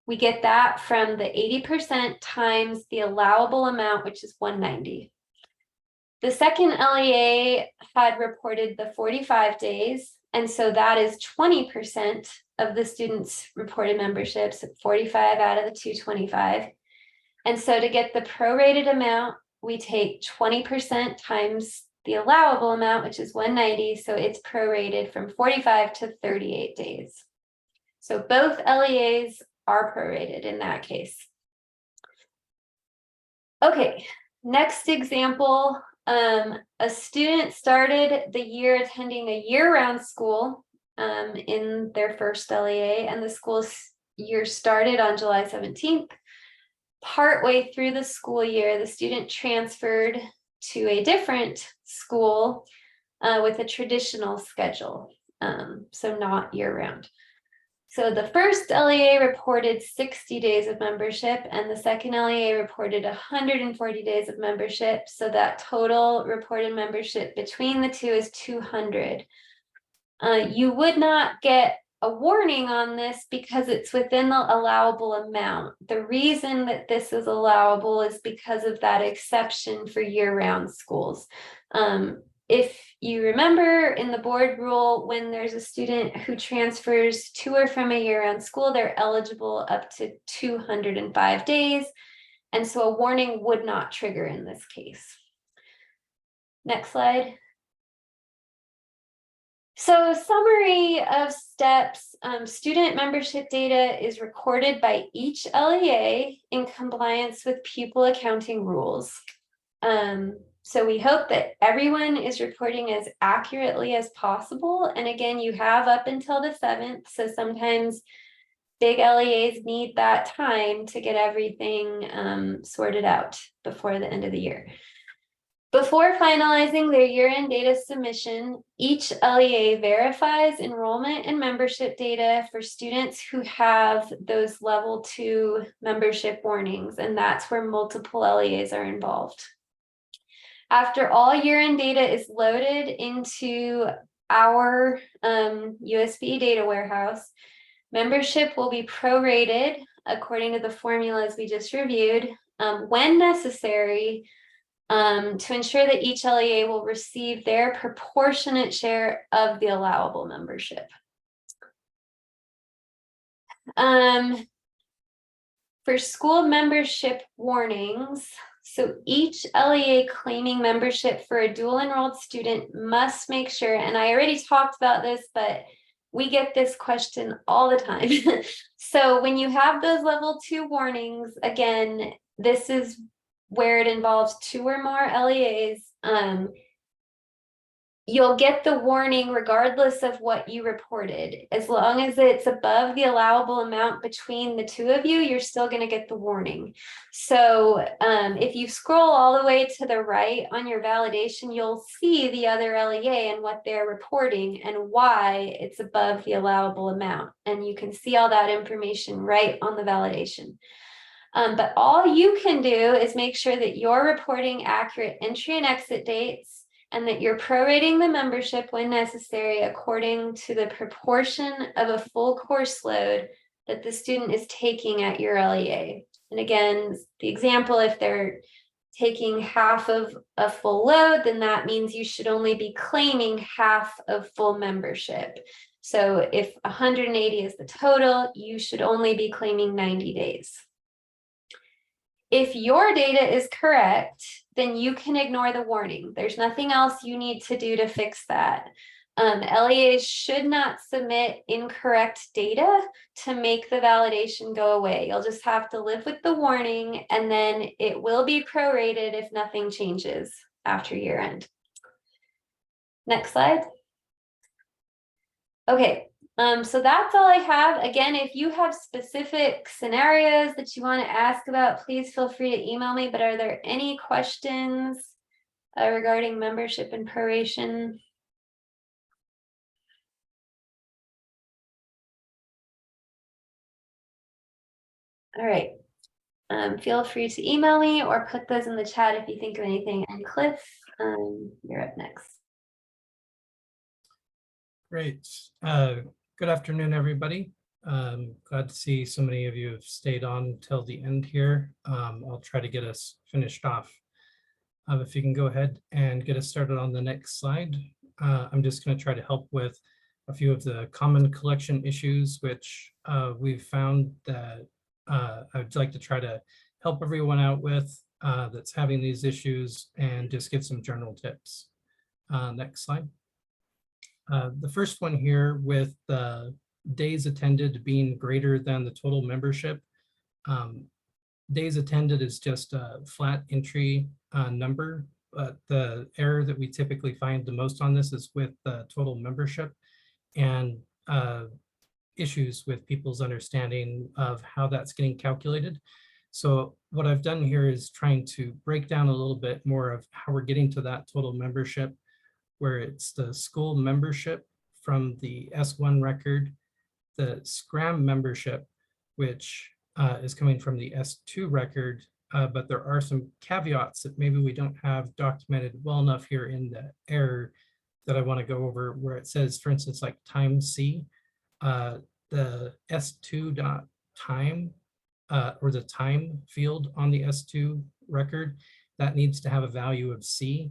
we get that from the 80% times the allowable amount, which is 190. The second LEA had reported the 45 days, and so that is 20% of the students' reported memberships, 45 out of the 225. And so to get the prorated amount, we take 20% times the allowable amount, which is 190, so it's prorated from 45 to 38 days. So both LEAs are prorated in that case. Okay, Next example, a student started the year attending a year-round school in their first LEA, and the school year started on July 17th. Partway through the school year, the student transferred to a different school with a traditional schedule, so not year-round. So the first LEA reported 60 days of membership, and the second LEA reported 140 days of membership. So that total reported membership between the two is 200. You would not get a warning on this because it's within the allowable amount. The reason that this is allowable is because of that exception for year-round schools. If you remember in the board rule, when there's a student who transfers to or from a year-round school, they're eligible up to 205 days. And so a warning would not trigger in this case. Next slide. So summary of steps, student membership data is recorded by each LEA in compliance with pupil accounting rules. So we hope that everyone is reporting as accurately as possible. And again, you have up until the 7th. So sometimes big LEAs need that time to get everything sorted out before the end of the year. Before finalizing their year-end data submission, each LEA verifies enrollment and membership data for students who have those level 2 membership warnings, and that's where multiple LEAs are involved. After all year-end data is loaded into our USB data warehouse, membership will be prorated according to the formulas we just reviewed when necessary, to ensure that each LEA will receive their proportionate share of the allowable membership. For school membership warnings, so each LEA claiming membership for a dual enrolled student must make sure, and I already talked about this, but we get this question all the time. So when you have those level 2 warnings, again, this is where it involves 2 or more LEAs, you'll get the warning regardless of what you reported. As long as it's above the allowable amount between the 2 of you, you're still going to get the warning. So if you scroll all the way to the right on your validation, you'll see the other LEA and what they're reporting and why it's above the allowable amount. And you can see all that information right on the validation. But all you can do is make sure that you're reporting accurate entry and exit dates, and that you're prorating the membership when necessary according to the proportion of a full course load that the student is taking at your LEA. And again, the example, if they're taking half of a full load, then that means you should only be claiming half of full membership. So if 180 is the total, you should only be claiming 90 days. If your data is correct, then you can ignore the warning. There's nothing else you need to do to fix that. LEAs should not submit incorrect data to make the validation go away. You'll just have to live with the warning, and then it will be prorated if nothing changes after year end. Next slide. Okay. So that's all I have. Again, if you have specific scenarios that you want to ask about, please feel free to email me. But are there any questions regarding membership and proration? All right. Feel free to email me or put those in the chat if you think of anything. And Cliff, you're up next. Great. Good afternoon, everybody. Glad to see so many of you have stayed on till the end here. I'll try to get us finished off. If you can go ahead and get us started on the next slide. I'm just going to try to help with a few of the common collection issues, which we've found that I'd like to try to help everyone out with that's having these issues, and just give some general tips. Next slide. The first one here with the days attended being greater than the total membership. days attended is just a flat entry number, but the error that we typically find the most on this is with the total membership and issues with people's understanding of how that's getting calculated. So what I've done here is trying to break down a little bit more of how we're getting to that total membership, where it's the school membership from the S1 record, the Scram membership, which is coming from the S2 record, but there are some caveats that maybe we don't have documented well enough here in the error that I want to go over, where it says, for instance, like time C, the S2 dot time or the time field on the S2 record, that needs to have a value of C.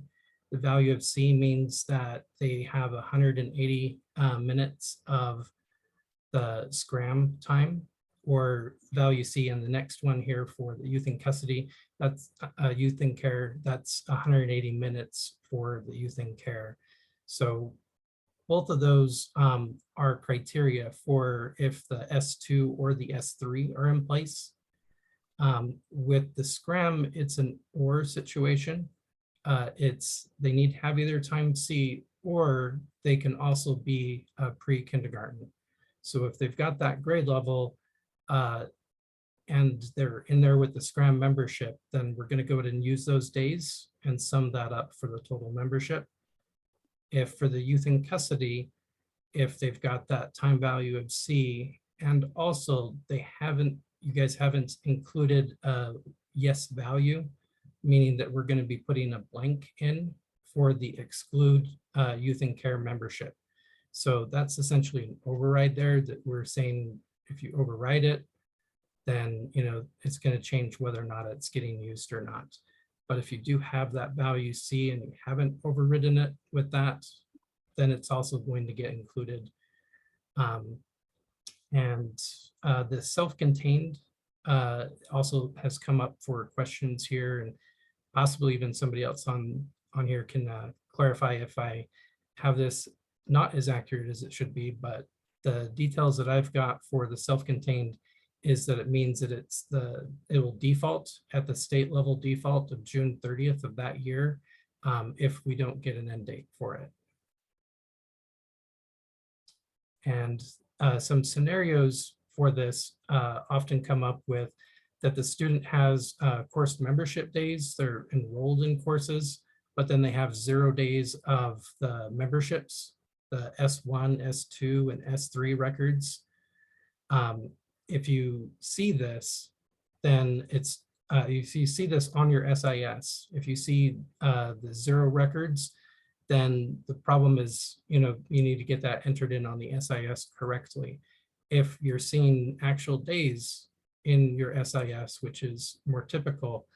The value of C means that they have 180 minutes of the Scram time, or value C in the next one here for the youth in custody, that's youth in care, that's 180 minutes for the youth in care. So both of those are criteria for if the S2 or the S3 are in place. With the Scram, it's an or situation. They need to have either time C, or they can also be pre-kindergarten. So if they've got that grade level and they're in there with the Scram membership, then we're going to go ahead and use those days and sum that up for the total membership. If for the youth in custody, if they've got that time value of C, and also you guys haven't included a yes value, meaning that we're going to be putting a blank in for the exclude youth in care membership. So that's essentially an override there that we're saying if you override it, then it's going to change whether or not it's getting used or not. But if you do have that value C and you haven't overridden it with that, then it's also going to get included. The self-contained also has come up for questions here, and possibly even somebody else on here can clarify if I have this not as accurate as it should be, but the details that I've got for the self-contained is that it means that it will default at the state level default of June 30th of that year if we don't get an end date for it. And some scenarios for this often come up with that the student has course membership days, they're enrolled in courses, but then they have 0 days of the memberships, the S1, S2, and S3 records. If you see this, then it's, if you see this on your SIS, if you see the 0 records, then the problem is, you need to get that entered in on the SIS correctly. If you're seeing actual days in your SIS, which is more typical,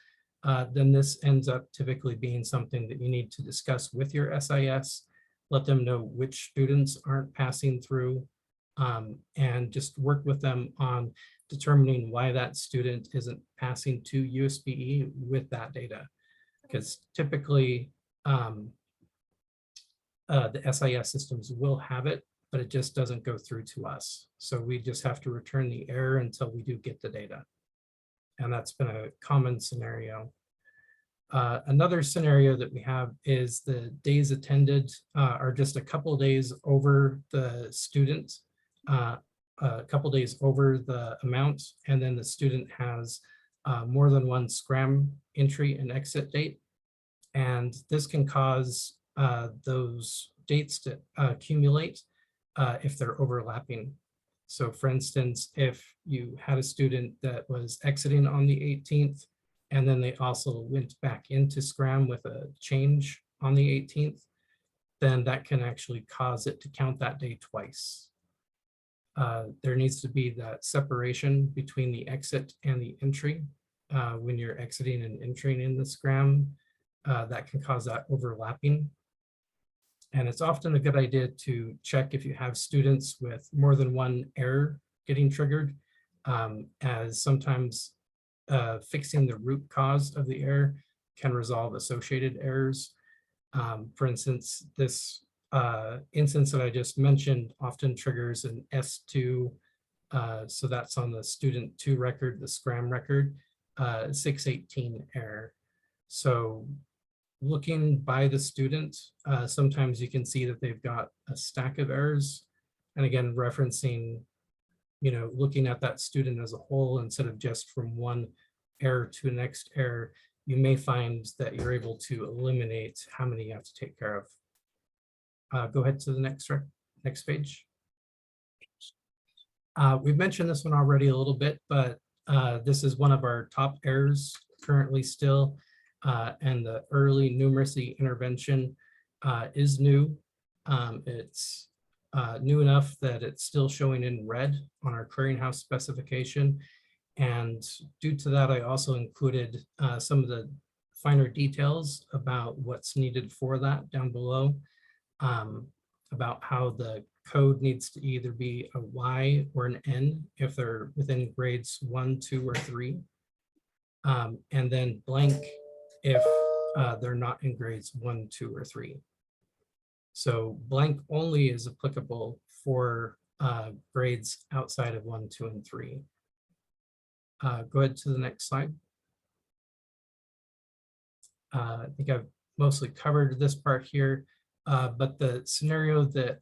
then this ends up typically being something that you need to discuss with your SIS, let them know which students aren't passing through, and just work with them on determining why that student isn't passing to USBE with that data. Because typically, the SIS systems will have it, but it just doesn't go through to us. So we just have to return the error until we do get the data. And that's been a common scenario. Another scenario that we have is the days attended are just a couple of days over the student, a couple days over the amount, and then the student has more than one Scram entry and exit date. And this can cause those dates to accumulate if they're overlapping. So for instance, if you had a student that was exiting on the 18th, and then they also went back into Scram with a change on the 18th, then that can actually cause it to count that day twice. There needs to be that separation between the exit and the entry. When you're exiting and entering in the Scram, that can cause that overlapping. And it's often a good idea to check if you have students with more than one error getting triggered, as sometimes fixing the root cause of the error can resolve associated errors. For instance, this instance that I just mentioned often triggers an S2, so that's on the student 2 record, the Scram record. 618 error. So looking by the student, sometimes you can see that they've got a stack of errors. And again, referencing, looking at that student as a whole instead of just from one error to the next error, you may find that you're able to eliminate how many you have to take care of. Go ahead to the next page. We've mentioned this one already a little bit, but this is one of our top errors currently still. And the early numeracy intervention is new. It's new enough that it's still showing in red on our clearinghouse specification. And due to that, I also included some of the finer details about what's needed for that down below, about how the code needs to either be a Y or an N if they're within grades 1, 2, or 3. And then blank if they're not in grades 1, 2, or 3. So blank only is applicable for grades outside of 1, 2, and 3. Go ahead to the next slide. I think I've mostly covered this part here, but the scenario that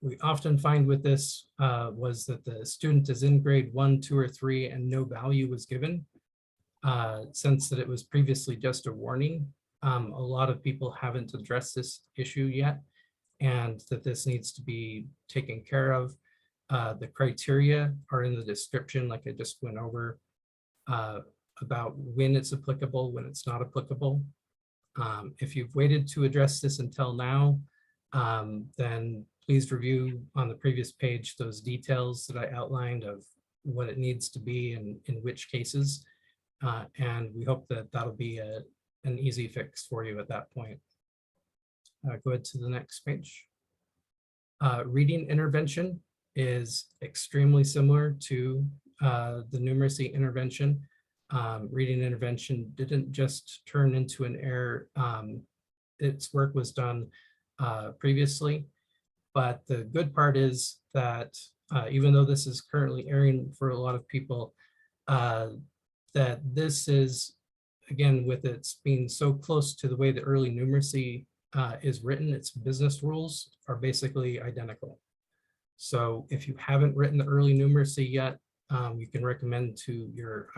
we often find with this was that the student is in grade 1, 2, or 3 and no value was given. Since that it was previously just a warning, a lot of people haven't addressed this issue yet, and that this needs to be taken care of. The criteria are in the description, like I just went over, about when it's applicable, when it's not applicable. If you've waited to address this until now, then please review on the previous page those details that I outlined of what it needs to be and in which cases. And we hope that that'll be an easy fix for you at that point. Go ahead to the next page. Reading intervention is extremely similar to the numeracy intervention. Reading intervention didn't just turn into an error. Its work was done previously, but the good part is that even though this is currently airing for a lot of people, that this is, again, with its being so close to the way the early numeracy is written, its business rules are basically identical. So if you haven't written the early numeracy yet, you can recommend to your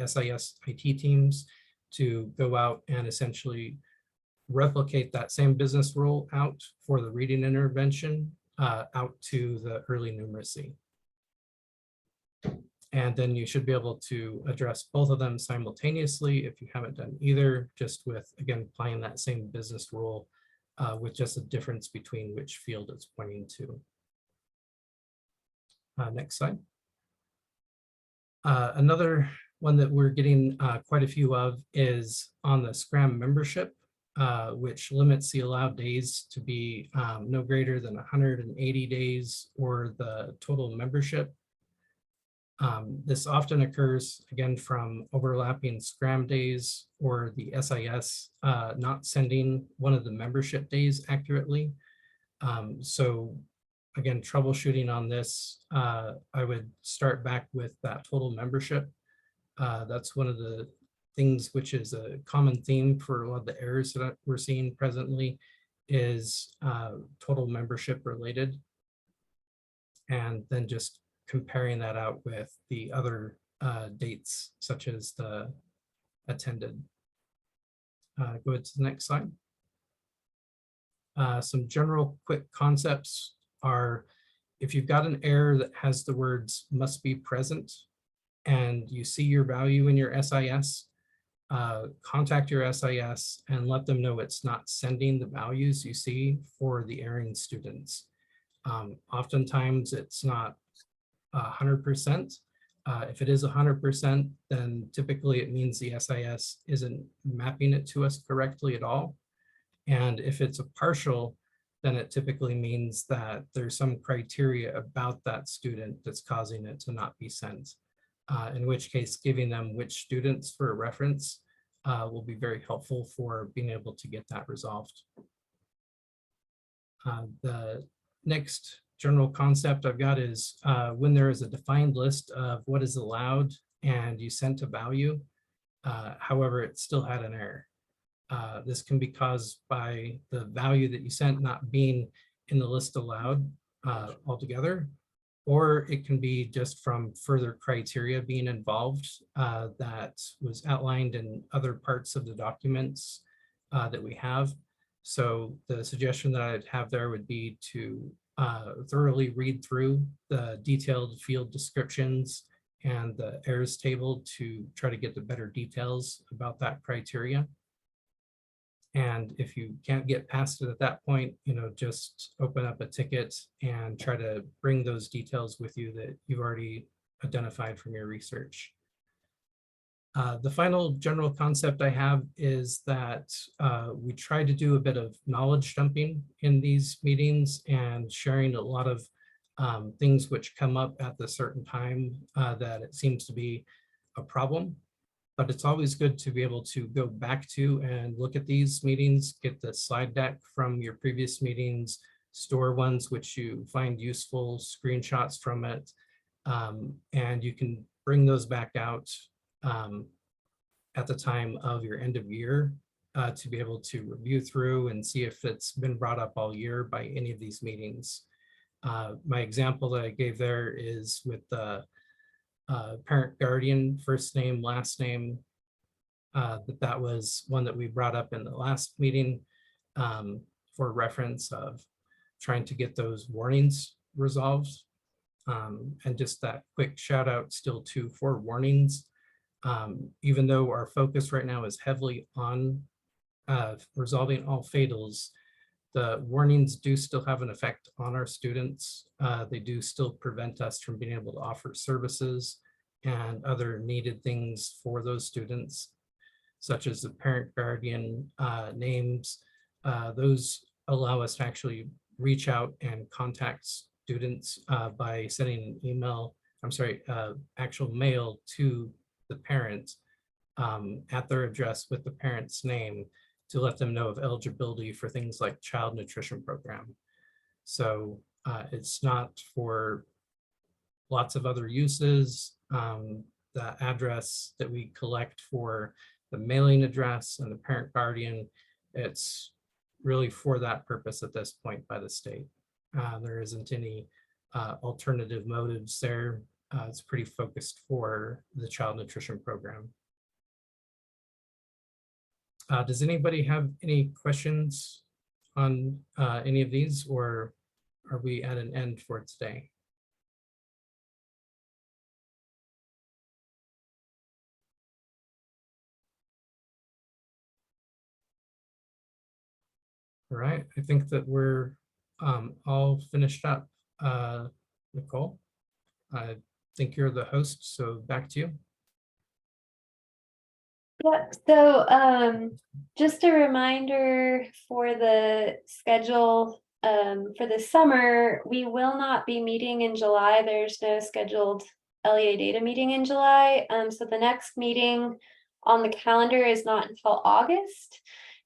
SIS IT teams to go out and essentially replicate that same business rule out for the reading intervention out to the early numeracy. And then you should be able to address both of them simultaneously if you haven't done either, just with, again, applying that same business rule with just a difference between which field it's pointing to. Next slide. Another one that we're getting quite a few of is on the Scrum membership, which limits the allowed days to be no greater than 180 days or the total membership. This often occurs, again, from overlapping Scrum days or the SIS not sending one of the membership days accurately. So again, troubleshooting on this, I would start back with that total membership. That's one of the things which is a common theme for a lot of the errors that we're seeing presently is total membership related. And then just comparing that out with the other dates, such as the attended. Go ahead to the next slide. Some general quick concepts are, if you've got an error that has the words must be present and you see your value in your SIS, contact your SIS and let them know it's not sending the values you see for the erring students. Oftentimes it's not 100%. If it is 100%, then typically it means the SIS isn't mapping it to us correctly at all. And if it's a partial, then it typically means that there's some criteria about that student that's causing it to not be sent. In which case, giving them which students for a reference will be very helpful for being able to get that resolved. The next general concept I've got is when there is a defined list of what is allowed and you sent a value, However, it still had an error. This can be caused by the value that you sent not being in the list allowed altogether, or it can be just from further criteria being involved that was outlined in other parts of the documents that we have. So the suggestion that I'd have there would be to thoroughly read through the detailed field descriptions and the errors table to try to get the better details about that criteria. And if you can't get past it at that point, just open up a ticket and try to bring those details with you that you've already identified from your research. The final general concept I have is that we try to do a bit of knowledge dumping in these meetings and sharing a lot of things which come up at the certain time that it seems to be a problem. But it's always good to be able to go back to and look at these meetings, get the slide deck from your previous meetings, store ones which you find useful, screenshots from it, and you can bring those back out at the time of your end of year to be able to review through and see if it's been brought up all year by any of these meetings. My example that I gave there is with the parent guardian, first name, last name. That was one that we brought up in the last meeting for reference of trying to get those warnings resolved. And just that quick shout out still too for warnings. Even though our focus right now is heavily on resolving all fatals, the warnings do still have an effect on our students. They do still prevent us from being able to offer services and other needed things for those students, such as the parent guardian names. Those allow us to actually reach out and contact students by sending an email, actual mail to the parent at their address with the parent's name to let them know of eligibility for things like child nutrition program. So it's not for lots of other uses. The address that we collect for the mailing address and the parent guardian, it's really for that purpose at this point by the state. There isn't any alternative motives there. It's pretty focused for the child nutrition program. Does anybody have any questions on any of these, or are we at an end for today? All right, I think that we're all finished up. Nicole, I think you're the host, so back to you. Yep, so just a reminder for the schedule for the summer, we will not be meeting in July. There's no scheduled LEA data meeting in July. So the next meeting on the calendar is not until August.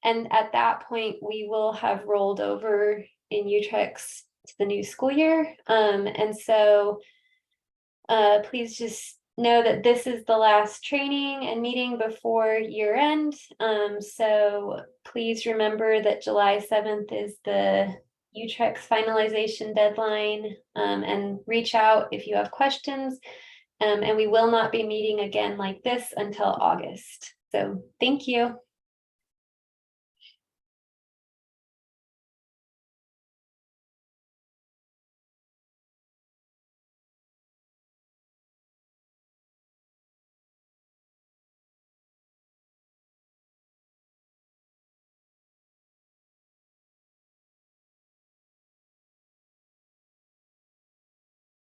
And at that point, we will have rolled over in Utrecht to the new school year. And so please just know that this is the last training and meeting before year end. So please remember that July 7th is the Utrecht finalization deadline, and reach out if you have questions. And we will not be meeting again like this until August. So thank you.